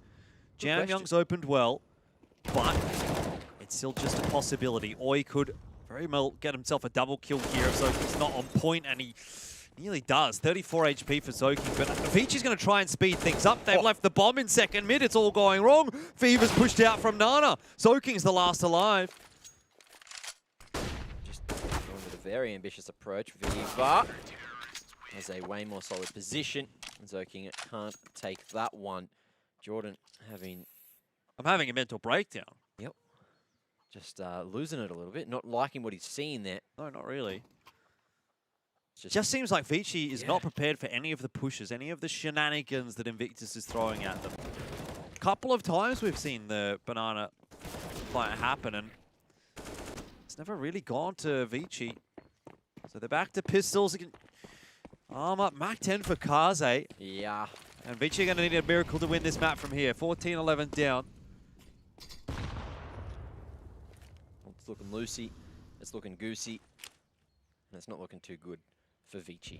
Jamyoung's opened well, but it's still just a possibility. Or he could very well get himself a double kill here if Zoki's not on point, and he nearly does. 34 HP for Zoki, but ViCi's going to try and speed things up. They've left the bomb in second mid. It's all going wrong. Fever's pushed out from Nana. Zoking's the last alive. Just going with a very ambitious approach. Viva has a way more solid position. Zoking can't take that one. Jordan having... I'm having a mental breakdown. Yep. Just losing it a little bit. Not liking what he's seeing there. No, not really. Just seems like ViCi is not prepared for any of the pushes, any of the shenanigans that Invictus is throwing at them. A couple of times we've seen the Banana fight happen, and it's never really gone to ViCi. So they're back to pistols. Arm up, Mach 10 for Kaze. Yeah. And ViCi are going to need a miracle to win this map from here. 14-11 down. It's looking loosey. It's looking goosey. And it's not looking too good for ViCi.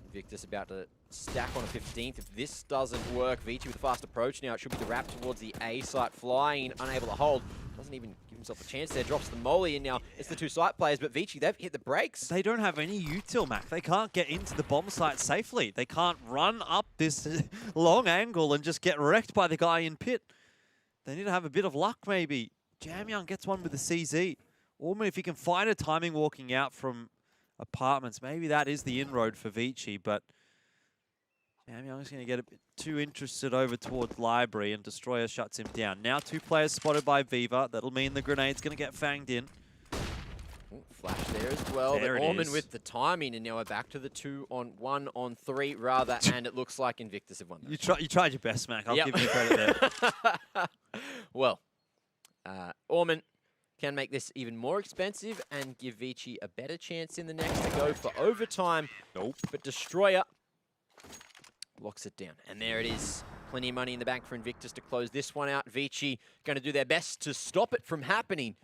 Invictus about to stack on a 15th. If this doesn't work, ViCi with a fast approach now. It should be the wrap towards the A site. Flying, unable to hold. Doesn't even give himself a chance there. Drops the molly, and now it's the 2 site players. But ViCi, they've hit the brakes. They don't have any util, Mac. They can't get into the bomb site safely. They can't run up this long angle and just get wrecked by the guy in pit. They need to have a bit of luck, maybe. Jamyoung gets one with the CZ. Orman, if he can find a timing walking out from apartments, maybe that is the inroad for ViCi, but Jamyoung's going to get a bit too interested over towards Library, and Destroyer shuts him down. Now 2 players spotted by Viva. That'll mean the grenade's going to get fanged in. Ooh, flash there as well. But Orman with the timing, and now we're back to the 2-on-1-on-3 rather, and it looks like Invictus have won. You tried your best, Mac. I'll give you credit there. Well, Orman can make this even more expensive and give ViCi a better chance in the next to go for overtime. Nope. But Destroyer locks it down. And there it is. Plenty of money in the bank for Invictus to close this one out. ViCi going to do their best to stop it from happening.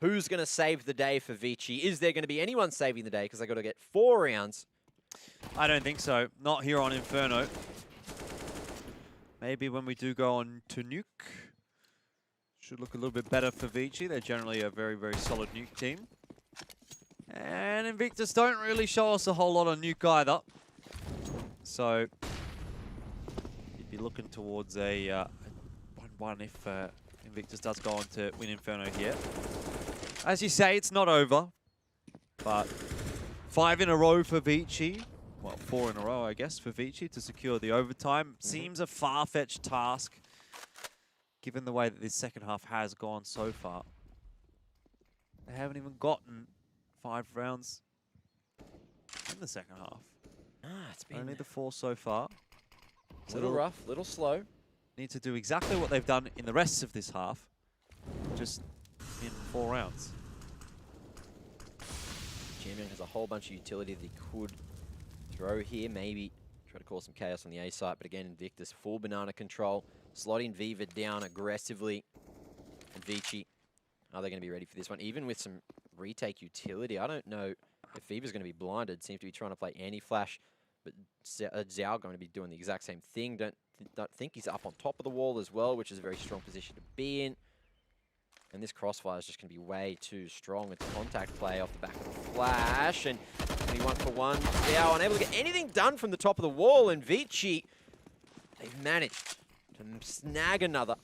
Who's going to save the day for ViCi? Is there going to be anyone saving the day? Because they got to get 4 rounds. I don't think so. Not here on Inferno. Maybe when we do go on to Nuke. Should look a little bit better for ViCi. They're generally a very, very solid Nuke team. And Invictus don't really show us a whole lot on Nuke either. So, you'd be looking towards a 1-1 if Invictus does go on to win Inferno here. As you say, it's not over. But 5 in a row for ViCi. Well, 4 in a row, I guess, for ViCi to secure the overtime. Seems a far-fetched task, given the way that this second half has gone so far. They haven't even gotten 5 rounds in the second half. It's been Only the 4 so far. a little rough, little slow. Need to do exactly what they've done in the rest of this half, just in 4 rounds. Jamie has a whole bunch of utility that he could throw here. Maybe try to cause some chaos on the A site, but again, Invictus full banana control, slotting Viva down aggressively. And ViCi, are they going to be ready for this one? Even with some retake utility, I don't know if Viva's going to be blinded. Seems to be trying to play anti-flash, but Zhao going to be doing the exact same thing. Don't think he's up on top of the wall as well, which is a very strong position to be in. And this crossfire is just going to be way too strong. It's a contact play off the back of the flash. And 21 for 1. Zhao unable to get anything done from the top of the wall. And ViCi, they've managed to snag another.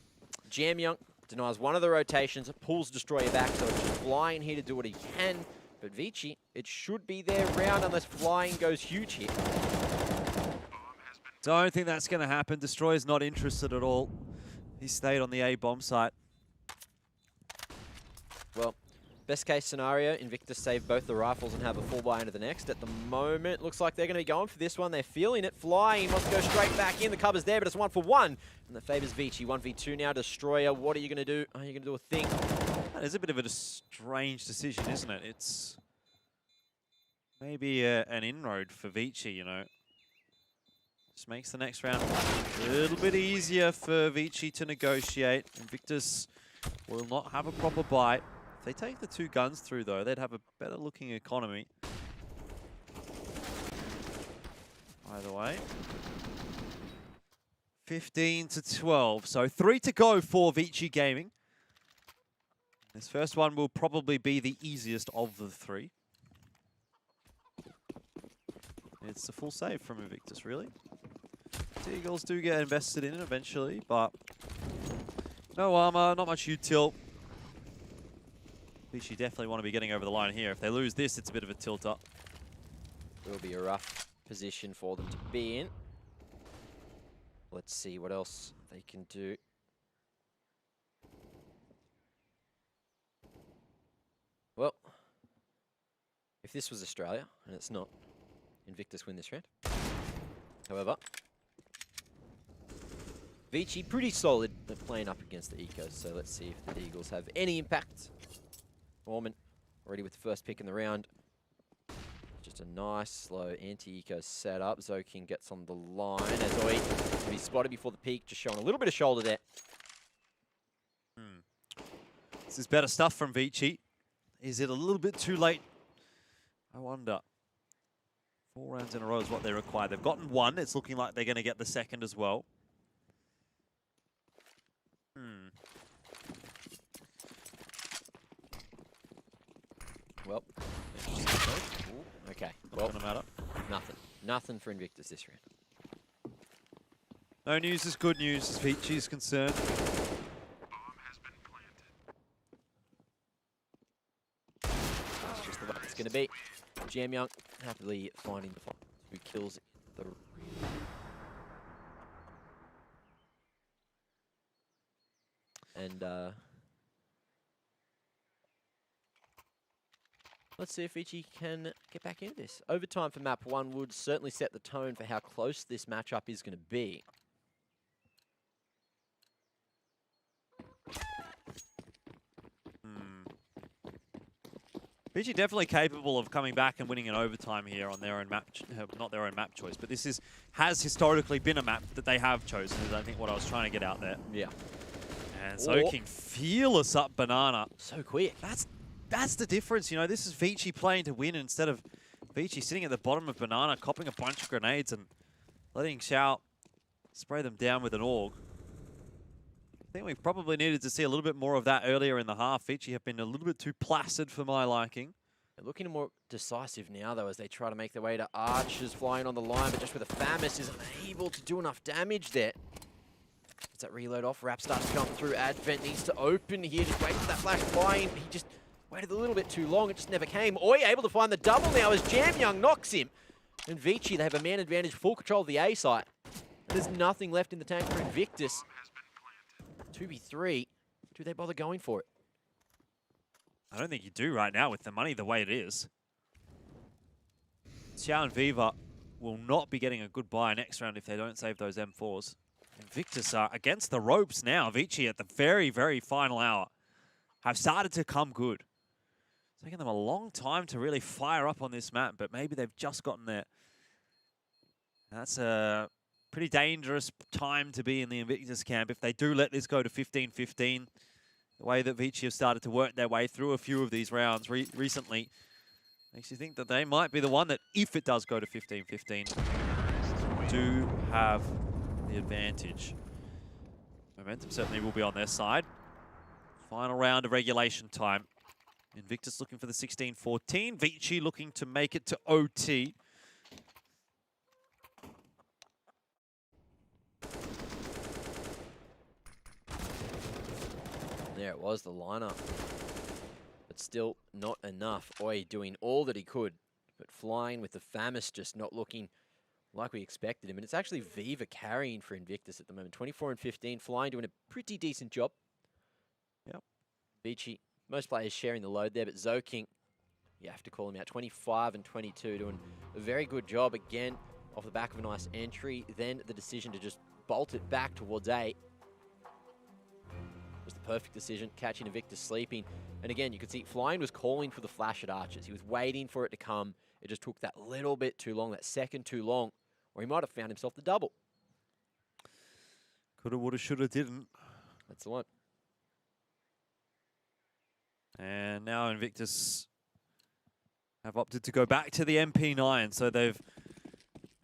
Jamyoung denies one of the rotations, pulls Destroyer back, so it's just flying here to do what he can. But ViCi, it should be their round unless flying goes huge here. Don't think that's going to happen. Destroyer's not interested at all. He stayed on the A bomb site. Well, best case scenario, Invictus save both the rifles and have a full buy into the next. At the moment, looks like they're going to be going for this one. They're feeling it. Flying wants to go straight back in. The cover's there, but it's 1 for 1. And that favors ViCi. 1v2 now. Destroyer, what are you going to do? Are you going to do a thing? That is a bit of a strange decision, isn't it? It's maybe an inroad for ViCi, you know. Just makes the next round a little bit easier for ViCi to negotiate. Invictus will not have a proper bite. If they take the 2 guns through, though, they'd have a better looking economy. Either way. 15 to 12. So 3 to go for ViCi Gaming. This first one will probably be the easiest of the 3. It's a full save from Invictus, really. Eagles do get invested in eventually, but no armor, not much util. ViCi definitely want to be getting over the line here. If they lose this, it's a bit of a tilt-up. It will be a rough position for them to be in. Let's see what else they can do. Well, if this was Australia, and it's not, Invictus win this round. However, ViCi pretty solid. They're playing up against the Ecos, so let's see if the Eagles have any impact. Norman already with the first pick in the round. Just a nice, slow anti-eco setup. Zoking gets on the line as Oi to be spotted before the peak, just showing a little bit of shoulder there. This is better stuff from ViCi. Is it a little bit too late? I wonder. 4 rounds in a row is what they require. They've gotten 1. It's looking like they're going to get the second as well. Well, okay. Well, nothing for Invictus this round. No news is good news as ViCi is concerned. That's just the way it's going to be. Jamyoung happily finding the who kills the. And let's see if ViCi can get back into this. Overtime for map 1 would certainly set the tone for how close this matchup is going to be. ViCi definitely capable of coming back and winning an overtime here on their own map, not their own map choice, but this has historically been a map that they have chosen, is I think what I was trying to get out there. Yeah. And Zoking fearless up banana. So quick. That's that's the difference. You know, this is ViCi playing to win instead of ViCi sitting at the bottom of Banana, copping a bunch of grenades and letting Xiao spray them down with an AUG. I think we probably needed to see a little bit more of that earlier in the half. ViCi have been a little bit too placid for my liking. They're looking more decisive now, though, as they try to make their way to Archers flying on the line, but just with a Famis is unable to do enough damage there. Gets that reload off, Rap starts to come through, Advent needs to open here, just wait for that flash flying. He just waited a little bit too long, it just never came. Oi able to find the double now as Jamyoung knocks him. And ViCi, they have a man advantage, full control of the A site. There's nothing left in the tank for Invictus. 2v3, do they bother going for it? I don't think you do right now with the money the way it is. Xiao and Viva will not be getting a good buy next round if they don't save those M4s. Invictus are against the ropes now. ViCi at the very, very final hour have started to come good. It's taken them a long time to really fire up on this map, but maybe they've just gotten there. That's a pretty dangerous time to be in the Invictus camp if they do let this go to 15-15. The way that ViCi have started to work their way through a few of these rounds recently makes you think that they might be the one that, if it does go to 15-15, do have the advantage. Momentum certainly will be on their side. Final round of regulation time. Invictus looking for the 16-14. ViCi looking to make it to OT. There it was, the lineup. But still not enough. Oi doing all that he could, but flying with the Famis just not looking like we expected him. And it's actually Viva carrying for Invictus at the moment. 24 and 15, flying doing a pretty decent job. Yep. ViCi, most players sharing the load there, but Zoking, you have to call him out. 25 and 22, doing a very good job again off the back of a nice entry. Then the decision to just bolt it back towards A was the perfect decision, catching Invictus sleeping. And again, you could see Flying was calling for the flash at Archers. He was waiting for it to come. It just took that little bit too long, that second too long, or he might have found himself the double. Coulda, woulda, shoulda, didn't. That's the one. And now Invictus have opted to go back to the MP9, so they've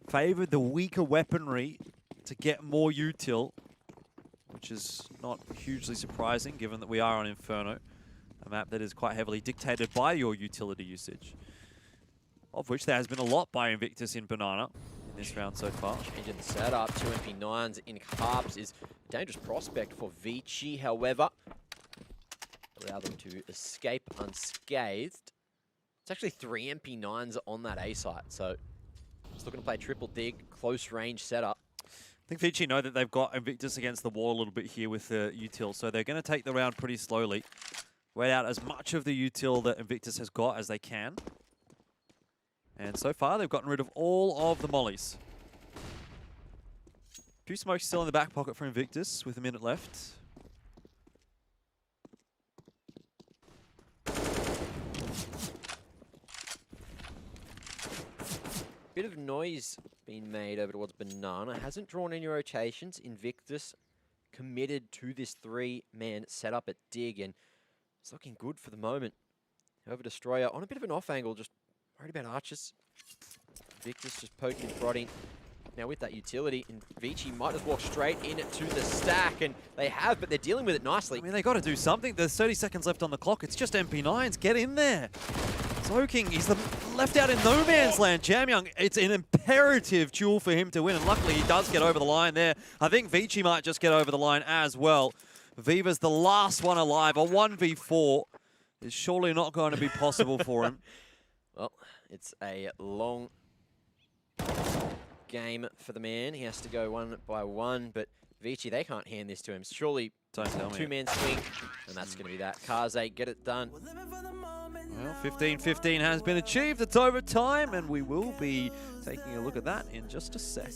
favored the weaker weaponry to get more util, which is not hugely surprising given that we are on Inferno, a map that is quite heavily dictated by your utility usage, of which there has been a lot by Invictus in Banana in this round so far. Changing the setup, 2 MP9s in Carbs is a dangerous prospect for ViCi, however, allow them to escape unscathed. It's actually 3 MP9s on that A site, so just looking to play triple dig, close range setup. I think ViCi know that they've got Invictus against the wall a little bit here with the util, so they're going to take the round pretty slowly. Wait out as much of the util that Invictus has got as they can. And so far, they've gotten rid of all of the mollies. Few smokes still in the back pocket for Invictus with a minute left. Bit of noise being made over towards Banana. Hasn't drawn any rotations. Invictus committed to this 3-man setup at Dig, and it's looking good for the moment. However, Destroyer on a bit of an off angle, just worried about Archers. Invictus just poking and prodding. Now with that utility, and ViCi might just walk straight into the stack, and they have, but they're dealing with it nicely. I mean, they got to do something. There's 30 seconds left on the clock. It's just MP9s. Get in there. Zoking, he's left out in no man's land. Jamyoung, it's an imperative duel for him to win, and luckily he does get over the line there. I think ViCi might just get over the line as well. Viva's the last one alive. A 1v4 is surely not going to be possible for him. Well, it's a long game for the man. He has to go one by one, but ViCi, they can't hand this to him. Surely Don't tell me. 2-man swing, and that's going to be that. Kaze, get it done. Well, 15-15 has been achieved. It's overtime, and we will be taking a look at that in just a sec.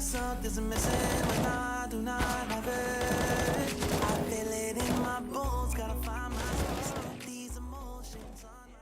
Something's missing when I do not have it. I feel it in my bones, gotta find my these emotions on my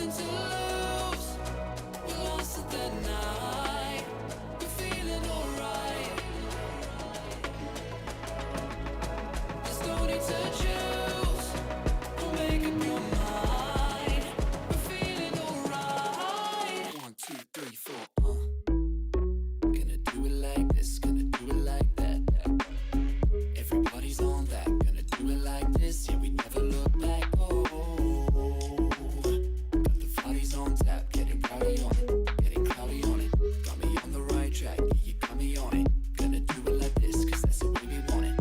nothing to lose. We're lost at the night. We're feeling alright. There's no need to choose. Don't make up your mind. We're feeling alright. 1, 2, 3, 4. Gonna do it like this. Gonna do it like that. Everybody's on that. Gonna do it like this. Yeah, we never look back. Oh, got the bodies on tap. Getting cloudy on it. Getting cloudy on it. Got me on the right track. Yeah, you got me on it. Gonna do it like this, cause that's the way we want it.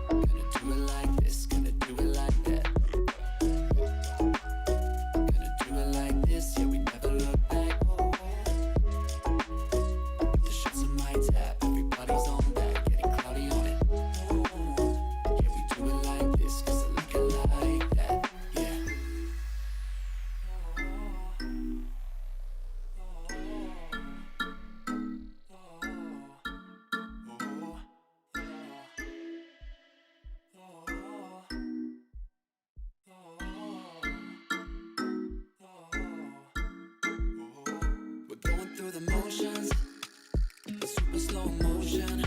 Gonna do it like this. Gonna do it like that. Gonna do it like this. Yeah, we never look back. Oh, the shots on my tap. Everybody's on that. Getting cloudy on it. Yeah, we do it like this, cause I like it like that. Yeah. We're going through the motions, the super slow motion.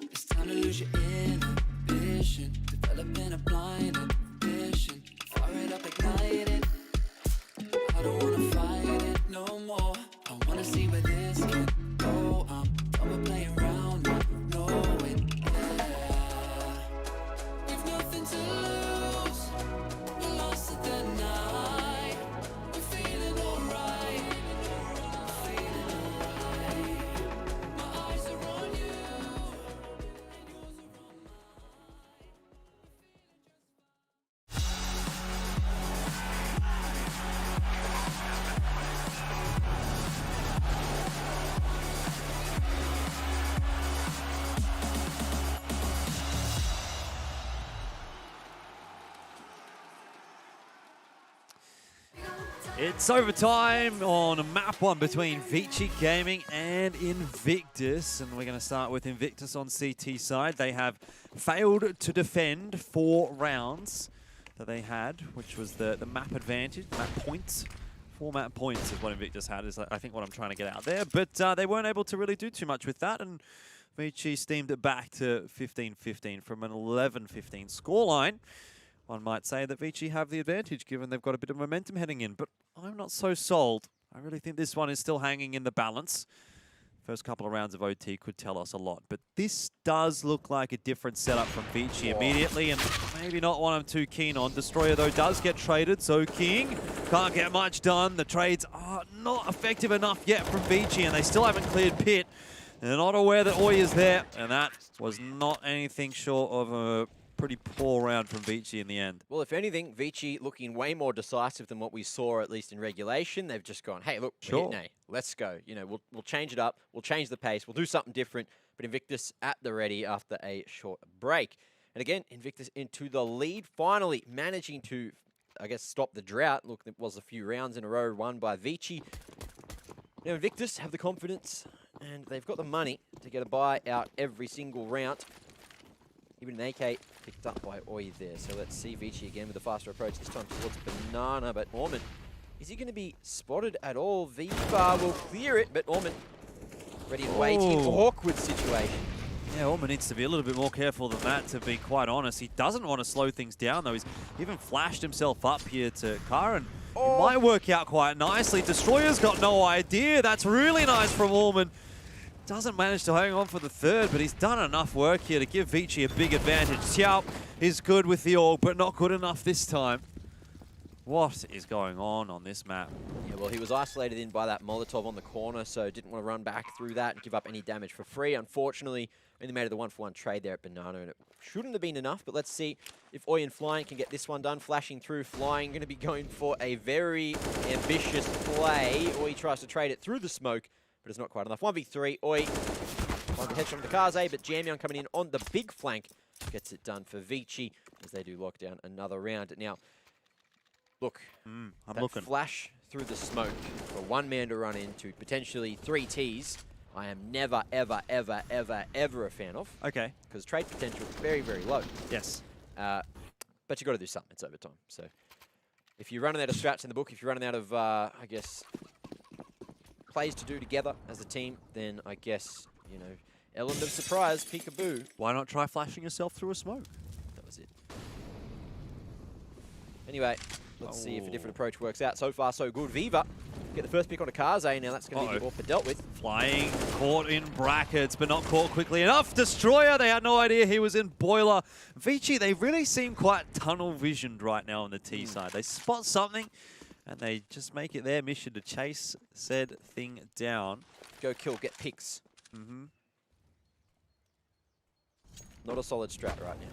It's time to lose your inhibition, developing a blind ambition. Fire it up, ignite it. I don't wanna fight it no more. I wanna see where this can go. I'm done with playing around, I know it. Yeah, we've nothing to lose. We're lost at the night. We're feeling alright. We're feeling alright. My eyes are on you, and yours are on mine. It's overtime on map 1 between ViCi Gaming and Invictus. And we're going to start with Invictus on CT side. They have failed to defend 4 rounds that they had, which was the map advantage, map points. 4 map points is what Invictus had, is I think what I'm trying to get out there. But they weren't able to really do too much with that. And ViCi steamed it back to 15-15 from an 11-15 scoreline. One might say that ViCi have the advantage, given they've got a bit of momentum heading in, but I'm not so sold. I really think this one is still hanging in the balance. First couple of rounds of OT could tell us a lot, but this does look like a different setup from ViCi immediately, and maybe not one I'm too keen on. Destroyer, though, does get traded, so King can't get much done. The trades are not effective enough yet from ViCi, and they still haven't cleared pit. They're not aware that Oi is there, and that was not anything short of a pretty poor round from ViCi in the end. Well, if anything, ViCi looking way more decisive than what we saw, at least in regulation. They've just gone, hey, look, we're hitting A. Let's go. You know, we'll change it up. We'll change the pace. We'll do something different. But Invictus at the ready after a short break. And again, Invictus into the lead, finally managing to, I guess, stop the drought. Look, it was a few rounds in a row won by ViCi. Now, Invictus have the confidence, and they've got the money to get a buy out every single round. Even an AK picked up by Oi there. So let's see ViCi again with a faster approach, this time towards Banana. But Orman, is he going to be spotted at all? V-Bar will clear it, but Orman ready and waiting. Awkward situation. Yeah, Orman needs to be a little bit more careful than that, to be quite honest. He doesn't want to slow things down, though. He's even flashed himself up here to Karen. It might work out quite nicely. Destroyer's got no idea. That's really nice from Orman. Doesn't manage to hang on for the third, but he's done enough work here to give ViCi a big advantage. Xiao is good with the orb, but not good enough this time. What is going on this map? Yeah, well, he was isolated in by that Molotov on the corner, so didn't want to run back through that and give up any damage for free. Unfortunately, only made it the 1-for-1 trade there at Banana, and it shouldn't have been enough, but let's see if Oi and Flying can get this one done. Flashing through, Flying going to be going for a very ambitious play. Oi tries to trade it through the smoke, but it's not quite enough. 1v3, Oi finds the headshot from the Kaze, but Jamyeon coming in on the big flank gets it done for ViCi as they do lock down another round. Now, look, I'm that looking. flash through the smoke for one man to run into, potentially 3 Ts, I am never, ever, ever, ever, ever a fan of. Okay. Because trade potential is very, very low. Yes. But you got to do something. It's overtime. So if you're running out of strats in the book, if you're running out of, I guess, plays to do together as a team, then I guess, you know, element of surprise, peekaboo. Why not try flashing yourself through a smoke? That was it. Anyway, let's see if a different approach works out. So far, so good. Viva get the first pick on a Kaze. Now that's going to be Orpa dealt with. Flying, caught in brackets, but not caught quickly enough. Destroyer, they had no idea he was in Boiler. ViCi, they really seem quite tunnel visioned right now on the T side. They spot something, and they just make it their mission to chase said thing down. Go kill, get picks. Not a solid strat right now.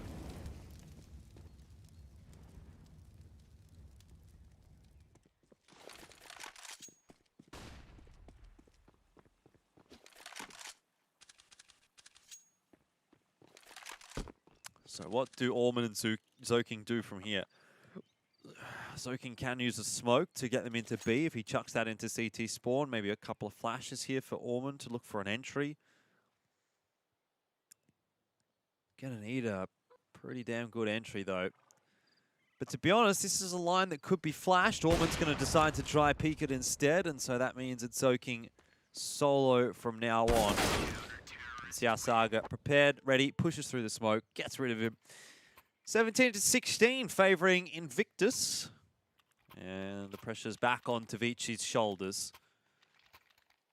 So what do Orman and Zoking do from here? Zoking can use a smoke to get them into B if he chucks that into CT spawn. Maybe a couple of flashes here for Orman to look for an entry. Gonna need a pretty damn good entry though. But to be honest, this is a line that could be flashed. Orman's gonna decide to try peek it instead, and so that means it's Zoking solo from now on. Saga prepared, ready, pushes through the smoke, gets rid of him. 17-16, favoring Invictus. And the pressure's back onto ViCi's shoulders.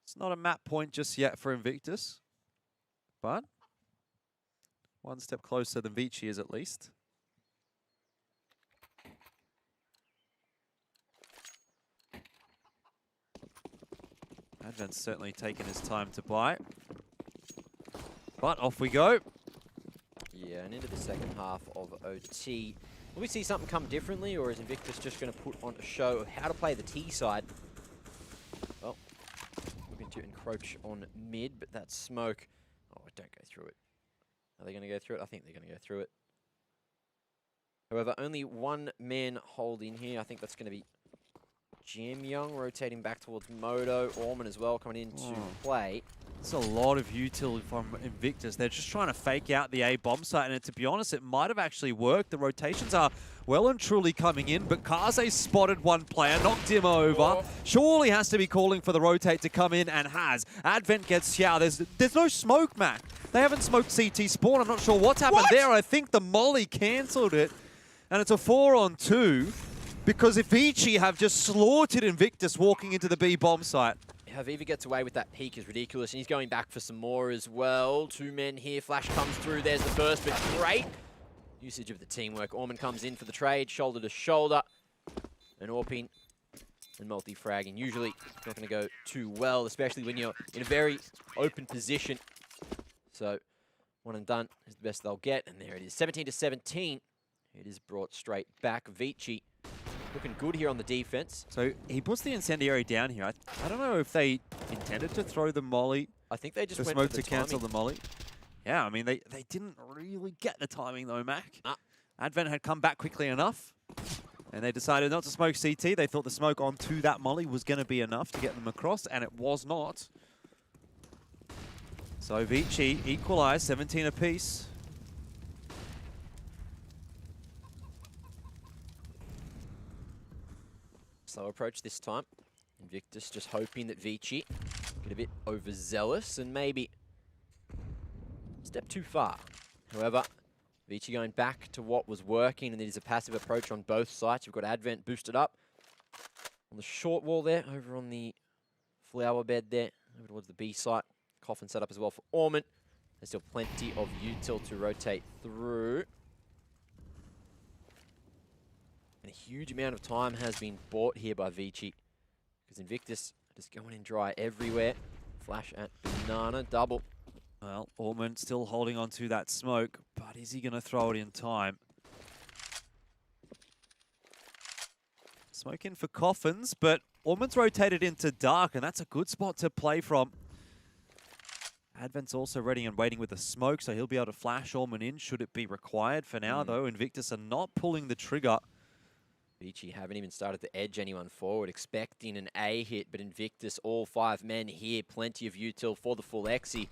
It's not a map point just yet for Invictus, but one step closer than ViCi is at least. Advent's certainly taken his time to buy. But off we go. Yeah, and into the second half of OT. Will we see something come differently, or is Invictus just going to put on a show of how to play the T side? Well, looking to encroach on mid, but that smoke... Oh, don't go through it. Are they going to go through it? I think they're going to go through it. However, only one man hold in here. I think that's going to be Jam Young rotating back towards Modo. Orman as well coming in to play. It's a lot of util from Invictus. They're just trying to fake out the A bomb site, and to be honest, it might have actually worked. The rotations are well and truly coming in, but Kaze spotted one player, knocked him over. Surely has to be calling for the rotate to come in, and has. Advent gets Xiao. There's no smoke, Mac. They haven't smoked CT spawn. I'm not sure what's happened there. I think the molly cancelled it, and it's a 4-on-2, because if ViCi have just slaughtered Invictus walking into the B bomb site. How Viva gets away with that peak is ridiculous, and he's going back for some more as well. Two men here, flash comes through, there's the burst, but great usage of the teamwork. Orman comes in for the trade, shoulder to shoulder, and Orpin and multi-fragging. Usually not going to go too well, especially when you're in a very open position. So one and done is the best they'll get, and there it is. 17-17, it is brought straight back. ViCi looking good here on the defense. So he puts the incendiary down here. I don't know if they intended to throw the molly. I think they just the went smoke for the to cancel the molly. Yeah, I mean, they didn't really get the timing though, Mac. Advent had come back quickly enough, and they decided not to smoke CT. They thought the smoke onto that molly was going to be enough to get them across, and it was not. So ViCi equalized, 17 apiece. Slow approach this time. Invictus just hoping that ViCi get a bit overzealous and maybe step too far. However, ViCi going back to what was working, and it is a passive approach on both sides. You've got Advent boosted up on the short wall there, over on the flower bed there, over towards the B site. Coffin set up as well for Orman. There's still plenty of util to rotate through. And a huge amount of time has been bought here by ViCi, because Invictus just going in dry everywhere. Flash at Banana, double. Well, Orman still holding on to that smoke, but is he going to throw it in time? Smoke in for Coffins, but Orman's rotated into dark, and that's a good spot to play from. Advent's also ready and waiting with the smoke, so he'll be able to flash Orman in should it be required. For now, though, Invictus are not pulling the trigger. ViCi haven't even started to edge anyone forward, expecting an A hit, but Invictus, all 5 men here, plenty of util for the full Exi.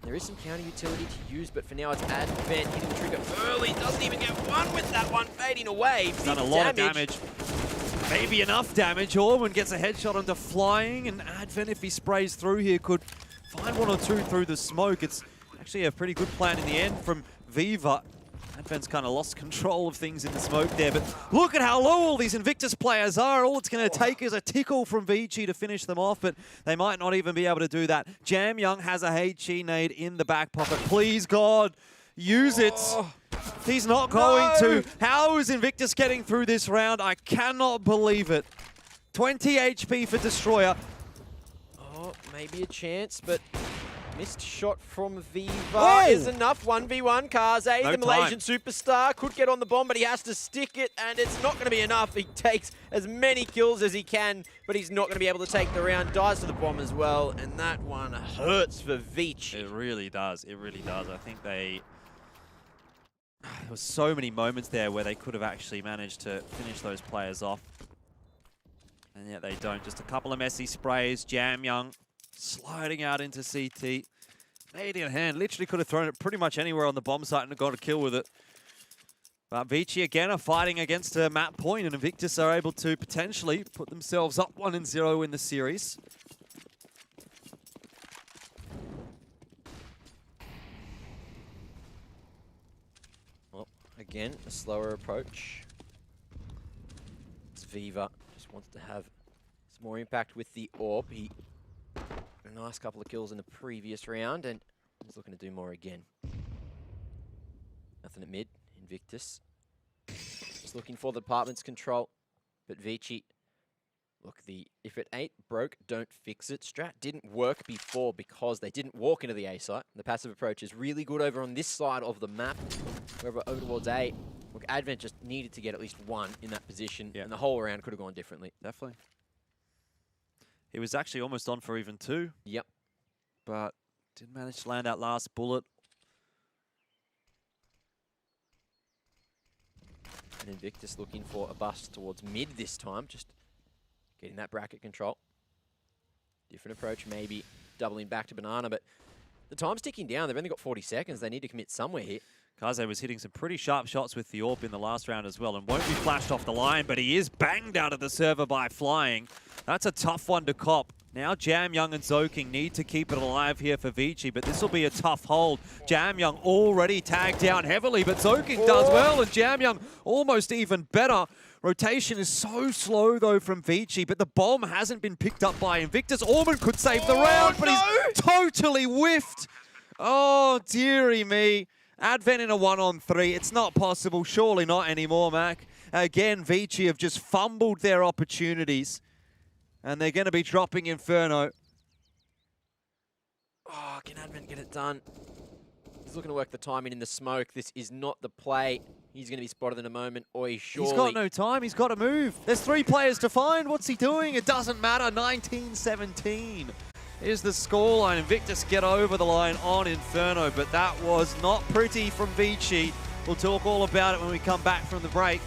There is some counter utility to use, but for now it's Advent hitting the trigger early. Doesn't even get one with that one, fading away. He's done a lot of damage. maybe enough damage. Orban gets a headshot onto Flying, and Advent, if he sprays through here, could find 1 or 2 through the smoke. It's actually a pretty good plan in the end from Viva. Advent's kind of lost control of things in the smoke there, but look at how low all these Invictus players are. All it's going to take is a tickle from ViCi to finish them off, but they might not even be able to do that. Jam Young has a HE nade in the back pocket. Please, God, use it. He's not going to. How is Invictus getting through this round? I cannot believe it. 20 HP for Destroyer. Oh, maybe a chance, but missed shot from Viva is enough. 1v1, Kaze, the Malaysian superstar, could get on the bomb, but he has to stick it, and it's not going to be enough. He takes as many kills as he can, but he's not going to be able to take the round. Dies to the bomb as well, and that one hurts for ViCi. It really does. It really does. I think they... There was so many moments there where they could have actually managed to finish those players off. And yet they don't. Just a couple of messy sprays. Jam Young sliding out into CT. Nade in hand. Literally could have thrown it pretty much anywhere on the bomb site and got a kill with it. But ViCi again are fighting against a map point, and Invictus are able to potentially put themselves up 1-0 in the series. Well, again, a slower approach. It's Viva. Just wants to have some more impact with the AWP. He got a nice couple of kills in the previous round, and he's looking to do more again. Nothing at mid. Invictus. Just looking for the department's control. But ViCi, look, if it ain't broke, don't fix it strat didn't work before because they didn't walk into the A site. The passive approach is really good over on this side of the map. However, over towards A, look, Advent just needed to get at least one in that position, and the whole round could have gone differently. Definitely. He was actually almost on for even 2. Yep. But didn't manage to land that last bullet. And Invictus looking for a bust towards mid this time, just getting that bracket control. Different approach, maybe doubling back to Banana, but the time's ticking down. They've only got 40 seconds. They need to commit somewhere here. Kaze was hitting some pretty sharp shots with the AWP in the last round as well, and won't be flashed off the line, but he is banged out of the server by Flying. That's a tough one to cop. Now Jam Young and Zoking need to keep it alive here for ViCi, but this will be a tough hold. Jam Young already tagged down heavily, but Zoking does well, and Jam Young almost even better. Rotation is so slow, though, from ViCi, but the bomb hasn't been picked up by Invictus. Orban could save the round, but he's totally whiffed. Oh, dearie me. Advent in a 1-on-3. It's not possible. Surely not anymore, Mac. Again, ViCi have just fumbled their opportunities, and they're going to be dropping Inferno. Oh, can Advent get it done? He's looking to work the timing in the smoke. This is not the play. He's going to be spotted in a moment. Oi, surely. He's got no time. He's got to move. There's 3 players to find. What's he doing? It doesn't matter. 19-17 is the scoreline. Invictus get over the line on Inferno, but that was not pretty from ViCi. We'll talk all about it when we come back from the break.